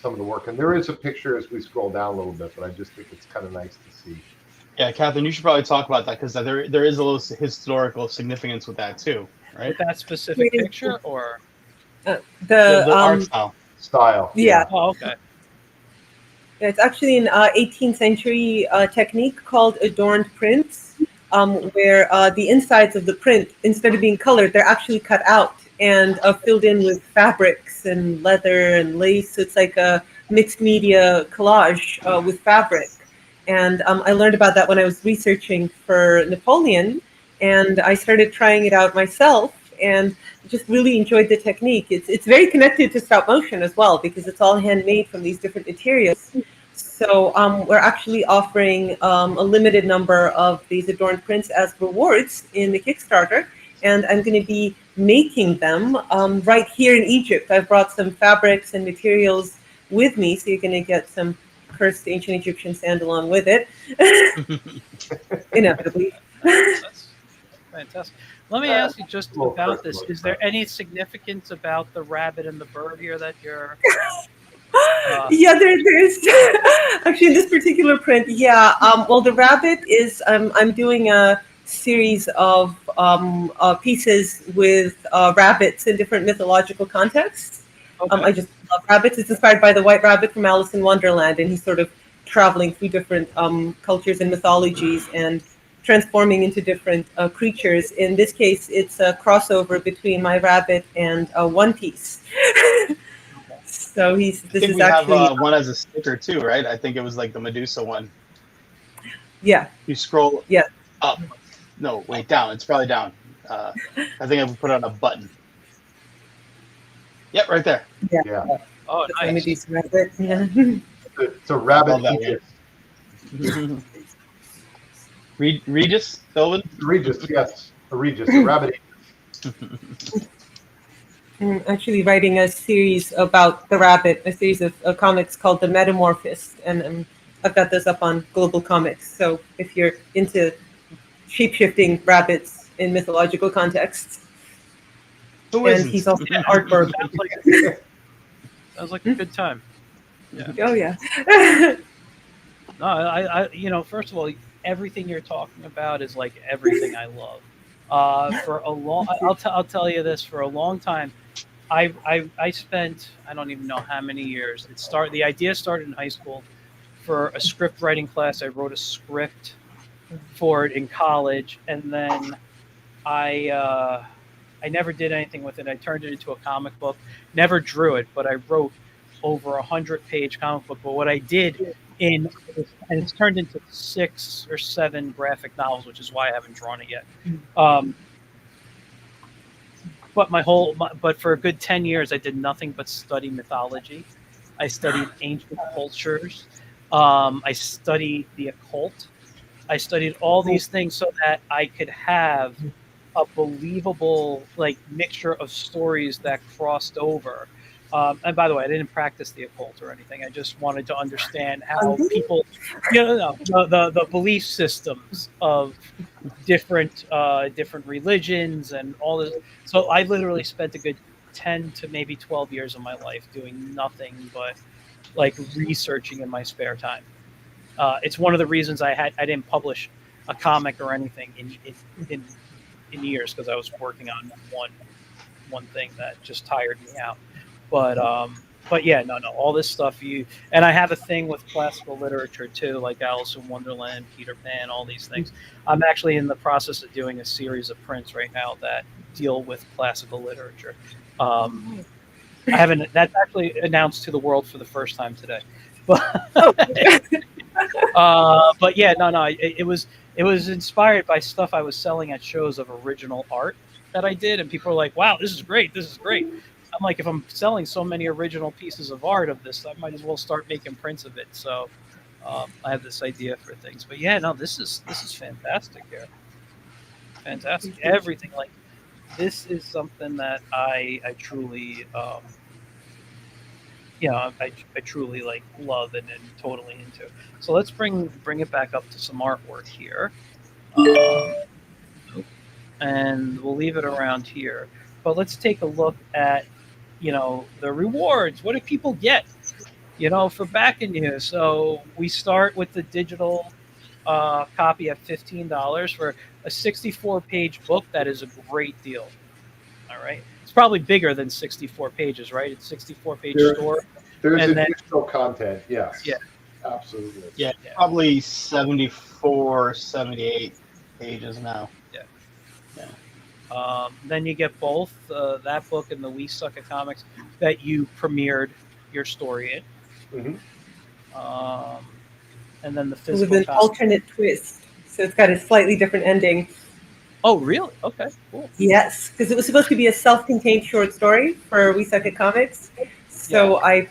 some of the work. And there is a picture as we scroll down a little bit, but I just think it's kind of nice to see. Yeah, Catherine, you should probably talk about that because there is a little historical significance with that too, right? With that specific picture, or The art Style. Yeah. oh, okay. It's actually an 18th century technique called adorned prints, where the insides of the print, instead of being colored, they're actually cut out and filled in with fabrics and leather and lace. It's like a mixed media collage with fabric. And I learned about that when I was researching for Napoleon, and I started trying it out myself and just really enjoyed the technique. It's very connected to stop motion as well because it's all handmade from these different materials. So we're actually offering a limited number of these adorned prints as rewards in the Kickstarter, and I'm going to be making them right here in Egypt. I've brought some fabrics and materials with me, so you're going to get some cursed ancient Egyptian sand along with it, inevitably. That's fantastic. Let me ask you just about this. Is there any significance about the rabbit and the bird here that you're... Yeah, there's actually in this particular print. Yeah, well, the rabbit is I'm doing a series of pieces with rabbits in different mythological contexts. Okay. I just love rabbits. It's inspired by the White Rabbit from Alice in Wonderland, and he's sort of traveling through different cultures and mythologies and transforming into different creatures. In this case, it's a crossover between my rabbit and One Piece. So this is actually have one as a sticker too, right? I think it was like the Medusa one. Yeah. You scroll Yeah. up. No, wait, down. It's probably down. I think I would put on a button. Yep, right there. Yeah. Oh, nice. Medusa rabbit. Yeah. It's a rabbit. Regis Sylvan? Regis, yes. A Regis, a rabbit. I'm actually writing a series about the rabbit, a series of comics called The Metamorphist, and I've got this up on Global Comics. So if you're into shape-shifting rabbits in mythological contexts, and he's also an artwork. Sounds like a good time. Yeah. Oh yeah. No, I first of all, everything you're talking about is like everything I love. For a long, I'll tell you this, for a long time, I spent, I don't even know how many years. The idea started in high school. For a script writing class, I wrote a script for it in college, and then I never did anything with it. I turned it into a comic book. Never drew it, but I wrote over 100-page comic book. But what I did and it's turned into 6 or 7 graphic novels, which is why I haven't drawn it yet. But for a good 10 years, I did nothing but study mythology. I studied ancient cultures. I studied the occult. I studied all these things so that I could have a believable mixture of stories that crossed over. And by the way, I didn't practice the occult or anything. I just wanted to understand how people, the belief systems of different religions and all this. So I literally spent a good 10 to maybe 12 years of my life doing nothing but researching in my spare time. It's one of the reasons I didn't publish a comic or anything in years, because I was working on one thing that just tired me out. But yeah, no, all this stuff and I have a thing with classical literature too, like Alice in Wonderland, Peter Pan, all these things. I'm actually in the process of doing a series of prints right now that deal with classical literature. That's actually announced to the world for the first time today. But but yeah, no, it was inspired by stuff I was selling at shows of original art that I did, and people were like, "Wow, this is great! This is great." I'm like, if I'm selling so many original pieces of art of this, I might as well start making prints of it. So I have this idea for things. But yeah, no, this is fantastic here. Fantastic. Everything this is something that I truly I truly like love and totally into. So let's bring it back up to some artwork here, and we'll leave it around here. But let's take a look at the rewards. What do people get for backing you? So we start with the digital copy at $15 for a 64-page book. That is a great deal. All right. It's probably bigger than 64 pages, right? It's 64-page store. There's And then- additional content, yes. Yeah. Absolutely. Yeah, probably 74, 78 pages now. Then you get both that book and the We Suck at Comics that you premiered your story in. And then the physical With an copy. alternate twist. So it's got a slightly different ending. Oh, really? Okay, cool. Yes, because it was supposed to be a self-contained short story for We Suck at Comics. So I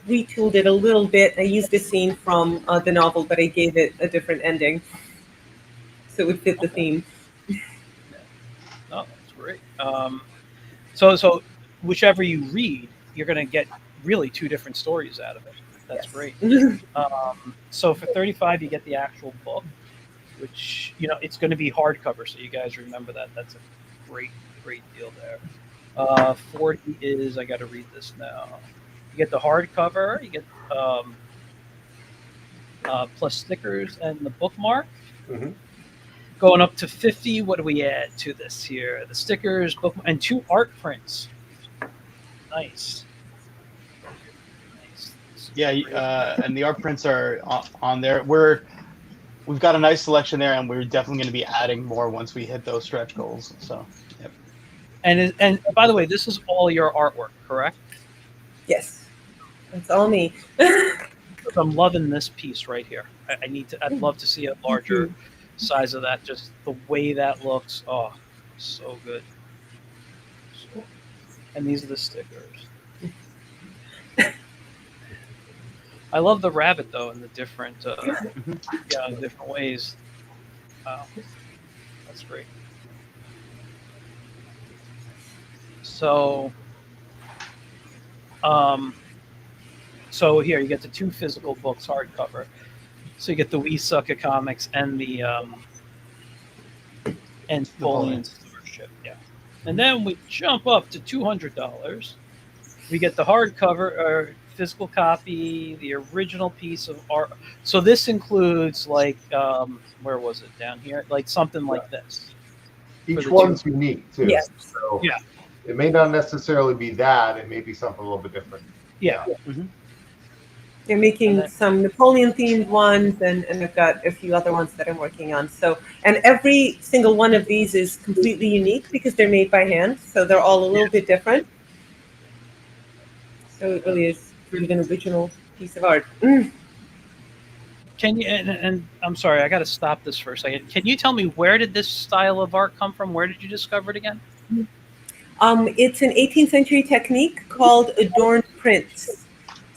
retooled it a little bit. I used a scene from the novel, but I gave it a different ending. So it would fit the theme. Oh, that's great. So whichever you read, you're going to get really two different stories out of it. That's great. So for $35, you get the actual book, which it's going to be hardcover. So you guys remember that. That's a great deal there. 40 is, I got to read this now. You get the hardcover. You get plus stickers and the bookmark. Going up to 50, what do we add to this here? The stickers, book, and 2 art prints. Nice. Yeah, and the art prints are on there. We've got a nice selection there, and we're definitely going to be adding more once we hit those stretch goals. So, yep. And by the way, this is all your artwork, correct? Yes, that's all me. I'm loving this piece right here. I'd love to see a larger size of that. Just the way that looks. Oh, so good. And these are the stickers. I love the rabbit though, in the different, different ways. Wow, that's great. So, so here you get the 2 physical books, hardcover. So you get the We Suck at Comics and the and Napoleon Starship, and then we jump up to $200. We get the hardcover or physical copy, the original piece of art. So this includes like where was it, down here, like something like this. Each one's unique too. Yes. So it may not necessarily be that. It may be something a little bit different. Yeah. They're making some Napoleon themed ones, and I've got a few other ones that I'm working on. So, and every single one of these is completely unique because they're made by hand. So they're all a little bit different. So it really is sort of an original piece of art. Can you, and I'm sorry, I got to stop this for a second. Can you tell me, where did this style of art come from? Where did you discover it again? It's an 18th century technique called adorned prints.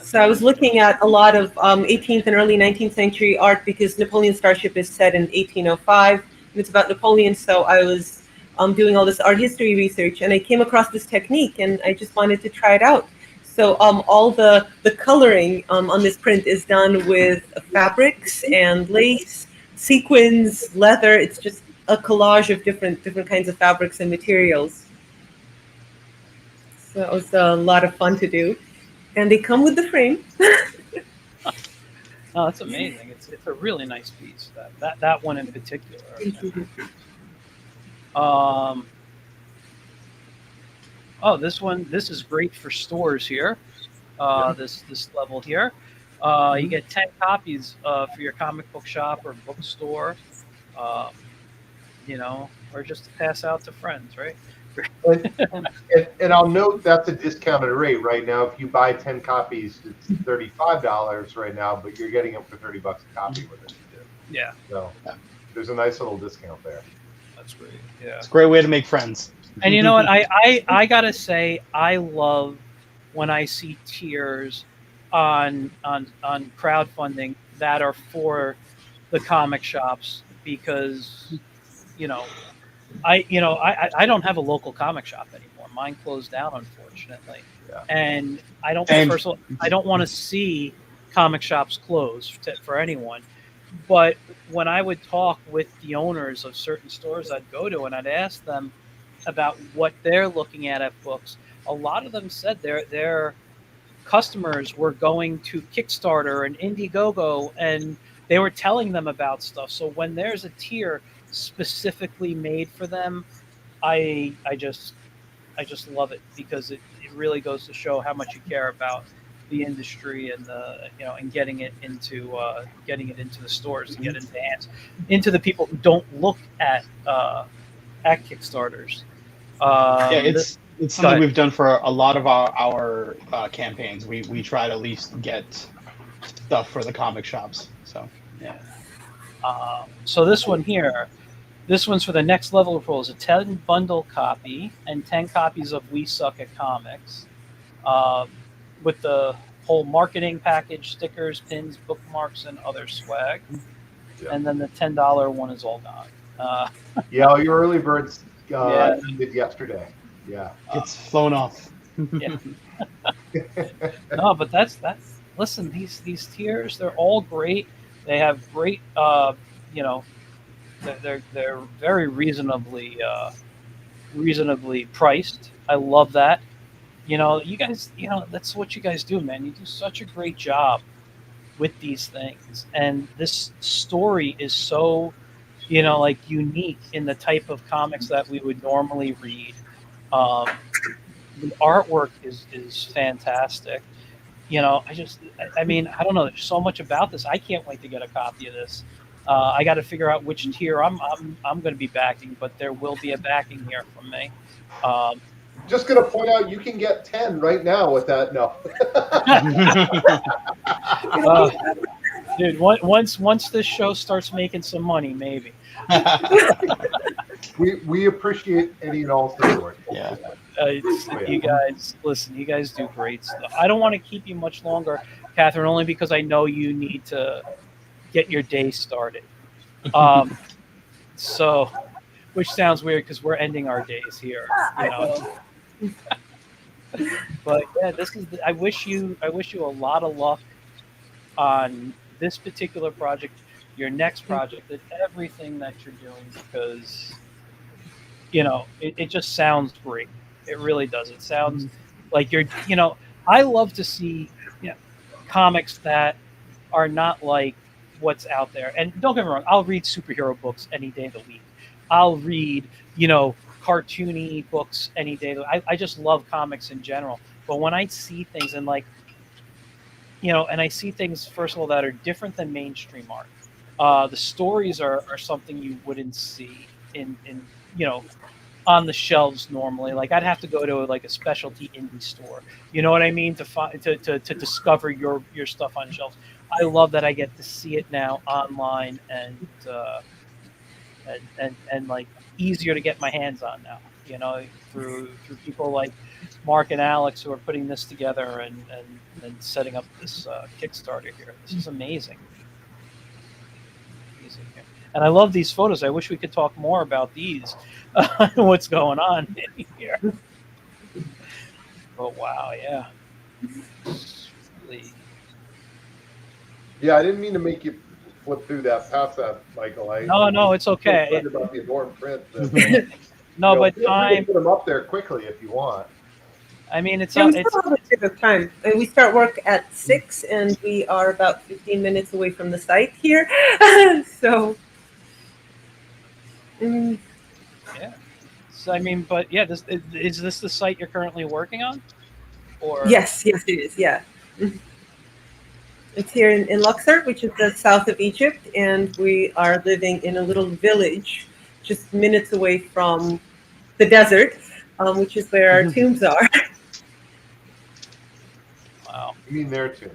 So I was looking at a lot of 18th and early 19th century art because Napoleon Starship is set in 1805. And it's about Napoleon, so I was doing all this art history research, and I came across this technique, and I just wanted to try it out. So all the coloring on this print is done with fabrics and lace, sequins, leather. It's just a collage of different kinds of fabrics and materials. So it was a lot of fun to do. And they come with the frame. Oh, that's amazing. It's a really nice piece. That one in particular. Oh, this is great for stores here. This level here. You get 10 copies for your comic book shop or bookstore, or just to pass out to friends, right? And I'll note that's a discounted rate right now. If you buy 10 copies, it's $35 right now, but you're getting them for $30 a copy with it. Yeah. So there's a nice little discount there. That's great. Yeah. It's a great way to make friends. And you know what? I gotta say, I love when I see tiers on crowdfunding that are for the comic shops, because I don't have a local comic shop anymore. anymore. Mine closed down, unfortunately. Yeah. And I don't. And- First of all, I don't want to see comic shops close for anyone. But when I would talk with the owners of certain stores I'd go to, and I'd ask them about what they're looking at books, a lot of them said their customers were going to Kickstarter and Indiegogo, and they were telling them about stuff. So when there's a tier specifically made for them, I just love it, because it really goes to show how much you care about the industry and and getting it into the stores, to get into hands, into the people who don't look at Kickstarters. It's something we've done for a lot of our campaigns. We try to at least get stuff for the comic shops. So yeah. So this one here, this one's for the Next Level Pro. It's a 10 bundle copy and 10 copies of We Suck at Comics, with the whole marketing package, stickers, pins, bookmarks, and other swag. Yeah. And then the $10 one is all gone. Yeah, all your early birds Yeah. did yesterday. Yeah. it's flown off. Yeah. No, but that's listen, these tiers, they're all great. They have great they're very reasonably priced. I love that. You guys, that's what you guys do, man. You do such a great job with these things, and this story is so unique in the type of comics that we would normally read. The artwork is fantastic. I don't know. There's so much about this. I can't wait to get a copy of this. I got to figure out which tier I'm going to be backing, but there will be a backing here from me. Just going to point out, you can get 10 right now with that. No. Dude, once this show starts making some money, maybe. We appreciate any and all support. Yeah. You guys, listen, you guys do great stuff. I don't want to keep you much longer, Catherine, only because I know you need to get your day started. So, which sounds weird because we're ending our days here. But yeah, I wish you a lot of luck on this particular project, your next project, and everything that you're doing, because it just sounds great. It really does. It sounds like you're. I love to see comics that are not like what's out there. And don't get me wrong, I'll read superhero books any day of the week. I'll read cartoony books any day. I just love comics in general. But when I see things and and I see things, first of all, that are different than mainstream art. The stories are something you wouldn't see in on the shelves normally. Like, I'd have to go to a specialty indie store. You know what I mean? To discover your stuff on shelves. I love that I get to see it now online and easier to get my hands on now. Through people like Mark and Alex, who are putting this together and setting up this Kickstarter here. This is amazing. And I love these photos. I wish we could talk more about these. What's going on in here? Oh wow, yeah. Yeah, I didn't mean to make you flip through that past that, Michael. No, it's okay. About the adorned print. No, but time. Put them up there quickly if you want. I mean, it's we still have a bit of time. We start work at 6, and we are about 15 minutes away from the site here. So. Yeah. So I mean, but yeah, is this the site you're currently working on? Or yes, it is. Yeah. It's here in Luxor, which is the south of Egypt, and we are living in a little village just minutes away from the desert, which is where our tombs are. Wow. You mean their tombs?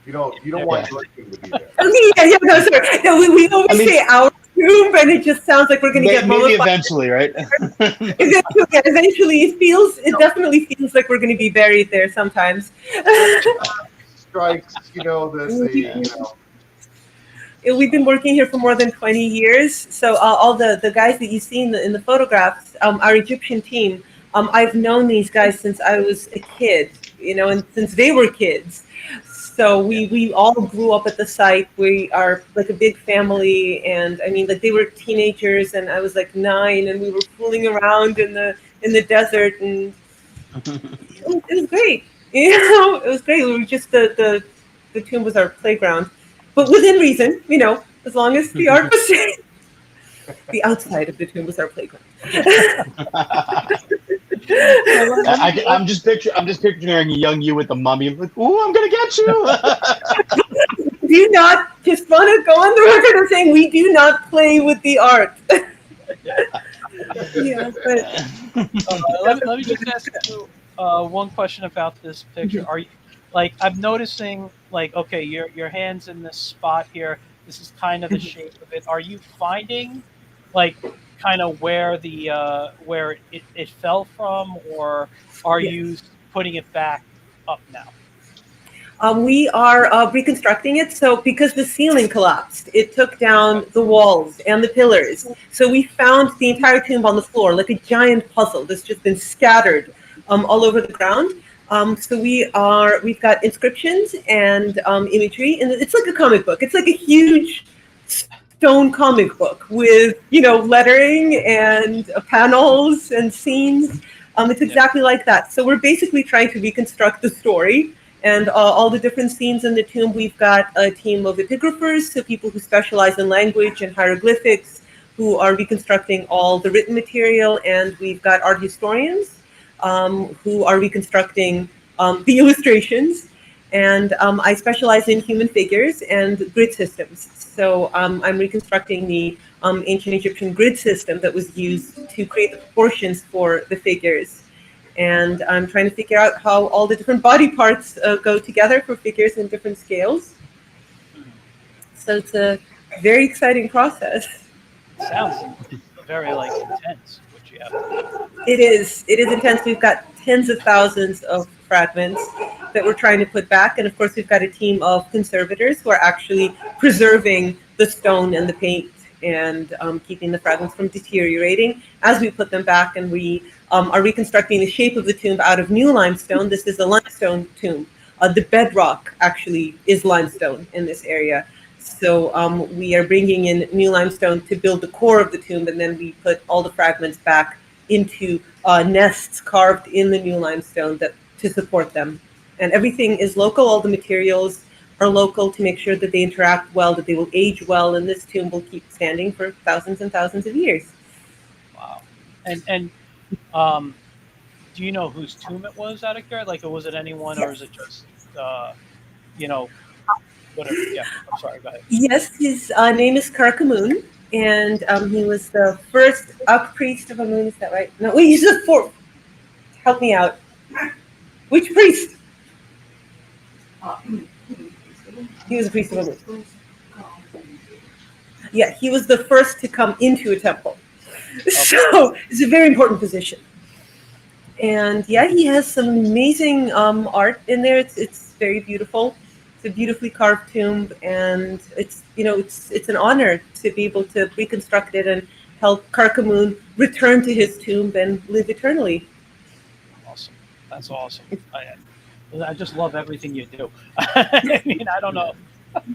You don't want your tomb to be there. Okay, no, sorry. No, we always say our tomb, and it just sounds like we're going to get maybe mummified. eventually, right? Eventually, it definitely feels like we're going to be buried there sometimes. Strikes, We've been working here for more than 20 years. So all the guys that you see in the photographs, our Egyptian team, I've known these guys since I was a kid, and since they were kids. So we all grew up at the site. We are like a big family, and I mean, like they were teenagers, and I was like 9, and we were fooling around in the desert, and it was great. It was great. We were just the tomb was our playground, but within reason, as long as the art was safe. The outside of the tomb was our playground. I'm just picturing a young you with the mummy. Like, ooh, I'm gonna get you. Do not just want to go on the record of saying we do not play with the art. Yeah, but let me just ask you one question about this picture. Are you I'm noticing okay, your hands in this spot here. This is kind of the shape of it. Are you finding kind of where where it fell from, or are you putting it back up now? We are reconstructing it. So because the ceiling collapsed, it took down the walls and the pillars. So we found the entire tomb on the floor, like a giant puzzle that's just been scattered all over the ground. So we've got inscriptions and imagery, and it's like a comic book. It's like a huge stone comic book with lettering and panels and scenes. It's exactly like that. So we're basically trying to reconstruct the story and all the different scenes in the tomb. We've got a team of epigraphers, so people who specialize in language and hieroglyphics, who are reconstructing all the written material, and we've got art historians who are reconstructing the illustrations. And I specialize in human figures and grid systems. So I'm reconstructing the ancient Egyptian grid system that was used to create the proportions for the figures. And I'm trying to figure out how all the different body parts go together for figures in different scales. So it's a very exciting process. Sounds very intense, what you have to do. It is intense. We've got tens of thousands of fragments that we're trying to put back. And of course, we've got a team of conservators who are actually preserving the stone and the paint and keeping the fragments from deteriorating as we put them back. And we are reconstructing the shape of the tomb out of new limestone. This is a limestone tomb. The bedrock actually is limestone in this area. So we are bringing in new limestone to build the core of the tomb, and then we put all the fragments back into nests carved in the new limestone to support them. And everything is local. All the materials are local to make sure that they interact well, that they will age well, and this tomb will keep standing for thousands and thousands of years. Wow. And do you know whose tomb it was out of care? Was it anyone, or is it just whatever? Yeah, I'm sorry. Go ahead. Yes, his name is Karkamoon, and he was the first priest of Amun. Is that right? No, wait, he's the fourth. Help me out. Which priest? He was a priest of Amun. Yeah, he was the first to come into a temple. Okay. So it's a very important position. And yeah, he has some amazing art in there. It's very beautiful. It's a beautifully carved tomb, and it's an honor to be able to reconstruct it and help Karkamoon return to his tomb and live eternally. Awesome. That's awesome. I just love everything you do. I mean, I don't know.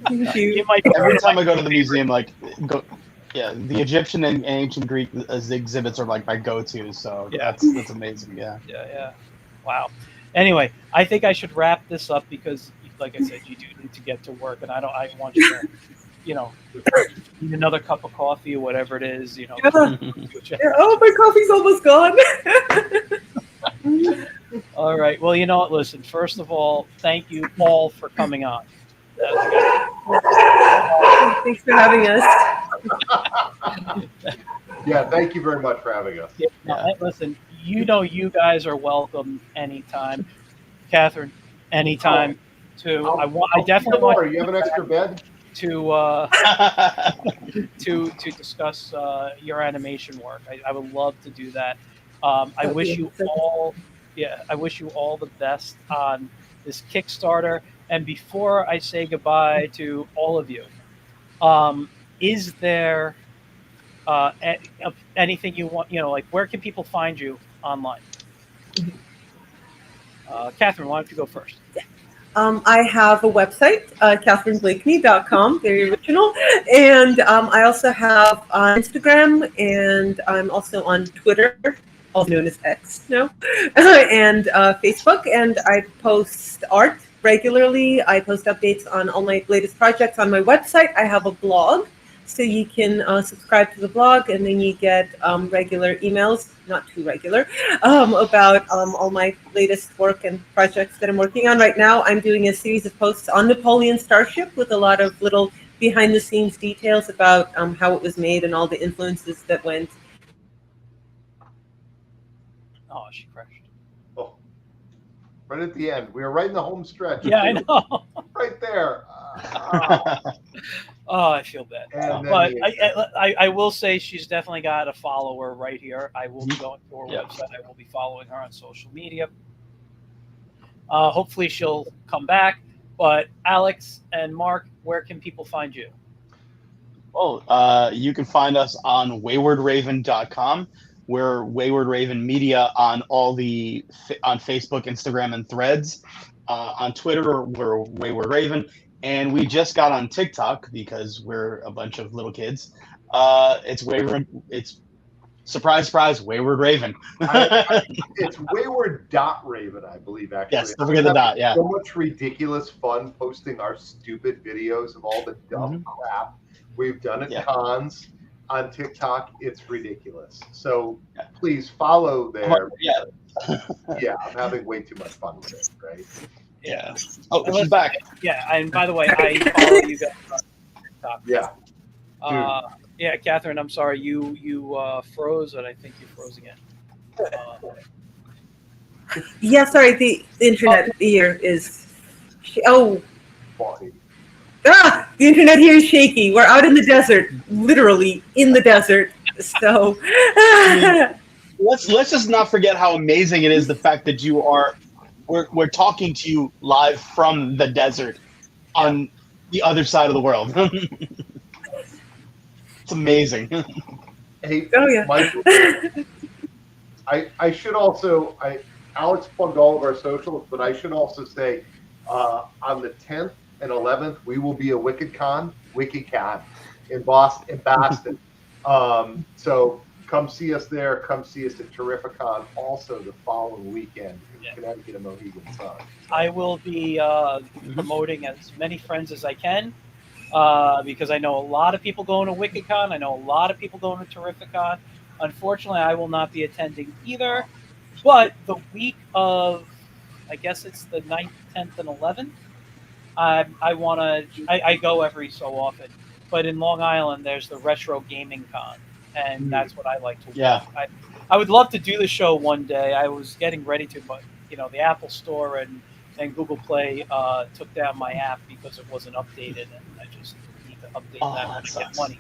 Thank you. Every time I go to the museum, the Egyptian and ancient Greek exhibits are my go-to. So that's amazing. Yeah. Wow. Anyway, I think I should wrap this up because, like I said, you do need to get to work, and I want you to, need another cup of coffee or whatever it is. Yeah. Oh, my coffee's almost gone. All right. Well, listen. First of all, thank you all for coming on. Thanks for having us. Yeah, thank you very much for having us. Listen, you guys are welcome anytime. Catherine, anytime too. I definitely want you have an extra bed to discuss your animation work. I would love to do that. I wish you all the best on this Kickstarter. And before I say goodbye to all of you, is there anything you want? Where can people find you online? Catherine, why don't you go first? I have a website, katherineblakeney.com, very original. And I also have Instagram, and I'm also on Twitter, also known as X now, and Facebook. And I post art regularly. I post updates on all my latest projects on my website. I have a blog, so you can subscribe to the blog, and then you get regular emails, not too regular, about all my latest work and projects that I'm working on. Right now, I'm doing a series of posts on Napoleon Starship with a lot of little behind-the-scenes details about how it was made and all the influences that went. Oh, she crashed. Oh, right at the end. We were right in the home stretch. Yeah, I know. Right there. Oh, I feel bad. And then But I will say she's definitely got a follower right here. I will be going to her website. I will be following her on social media. Hopefully she'll come back. But Alex and Mark, where can people find you? Well, you can find us on waywardraven.com. We're Wayward Raven Media on all the on Facebook, Instagram, and Threads. On Twitter, we're Wayward Raven. And we just got on TikTok because we're a bunch of little kids. It's Wayward. It's surprise, surprise, Wayward Raven. It's wayward.raven, I believe, actually. Yes, don't forget the dot, yeah. So much ridiculous fun posting our stupid videos of all the dumb crap we've done at cons on TikTok. It's ridiculous. So please follow there. Yeah, I'm having way too much fun with it, right? Yeah. Oh, she's back. Yeah, and by the way, I follow you guys on TikTok. Yeah. Yeah, Catherine, I'm sorry. You froze, and I think you froze again. Yeah, sorry, the internet here is... Funny. The internet here is shaky. We're out in the desert, literally in the desert. So... Let's just not forget how amazing it is, the fact that you are... We're talking to you live from the desert on the other side of the world. It's amazing. Hey, yeah. Michael, I should also, Alex plugged all of our socials, but I should also say on the 10th and 11th, we will be at WickedCon in Boston. So come see us there. Come see us at Terrificon. Also the following weekend in Connecticut and Mohegan Sun. I will be promoting as many friends as I can because I know a lot of people going to WickedCon. I know a lot of people going to Terrificon. Unfortunately, I will not be attending either. But the week of, I guess it's the 9th, 10th, and 11th, I go every so often. But in Long Island, there's the Retro Gaming Con. And that's what I like to do. Yeah. I would love to do the show one day. I was getting ready to, but the Apple Store and Google Play took down my app because it wasn't updated, and I just need to update that to get money.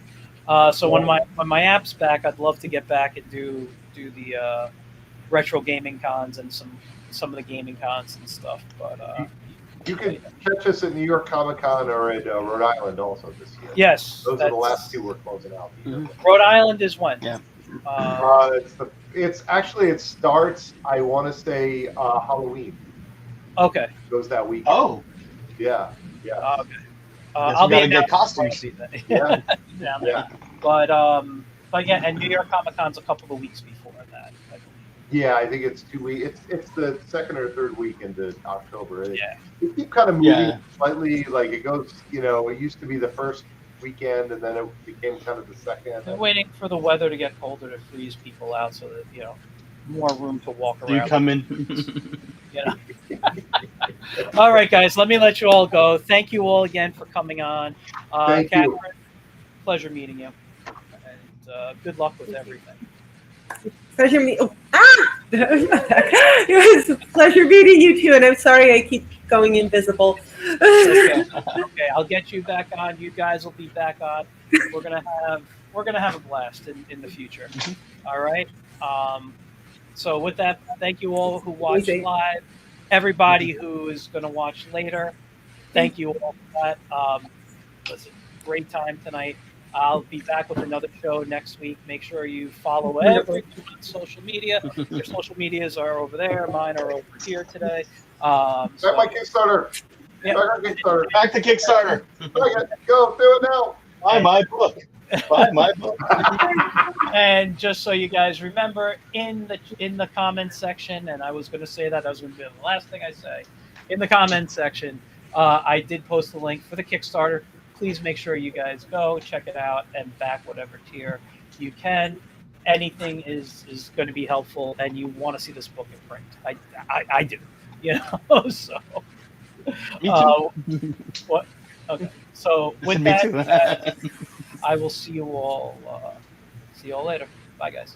So when my app's back, I'd love to get back and do the retro gaming cons and some of the gaming cons and stuff. But you can catch us at New York Comic Con or at Rhode Island also this year. Yes, those are the last two we're closing out. Rhode Island is when? Yeah. It starts, I want to say, Halloween. Okay. It goes that week. Oh. Yeah. Okay. I'll be get costumes. Yeah. Down there. But yeah, and New York Comic Con's a couple of weeks before that. Yeah, I think it's 2 weeks. It's the second or third week into October. It keeps kind of moving slightly. Like it goes, it used to be the first weekend, and then it became kind of the second. They're waiting for the weather to get colder to freeze people out, so that more room to walk around. You come in. All right, guys. Let me let you all go. Thank you all again for coming on. Thank Catherine, you. Pleasure meeting you, and good luck with everything. Pleasure meeting. It was a pleasure meeting you too, and I'm sorry I keep going invisible. Okay, I'll get you back on. You guys will be back on. We're gonna have a blast in the future. All right. So with that, thank you all who watched live. Everybody who is going to watch later, thank you all for that. It was a great time tonight. I'll be back with another show next week. Make sure you follow everyone on social media. Your social medias are over there. Mine are over here today. Back my Kickstarter. Yeah. Back our Kickstarter. Back to Kickstarter. Go do it now. Buy my book. Buy my book. And just so you guys remember, in the comments section, and I was going to say that was going to be the last thing I say. In the comments section, I did post the link for the Kickstarter. Please make sure you guys go check it out and back whatever tier you can. Anything is going to be helpful, and you want to see this book in print. I do, you know. So, Me too. what? Okay. So with Me that, too. I will see you all. See you all later. Bye, guys.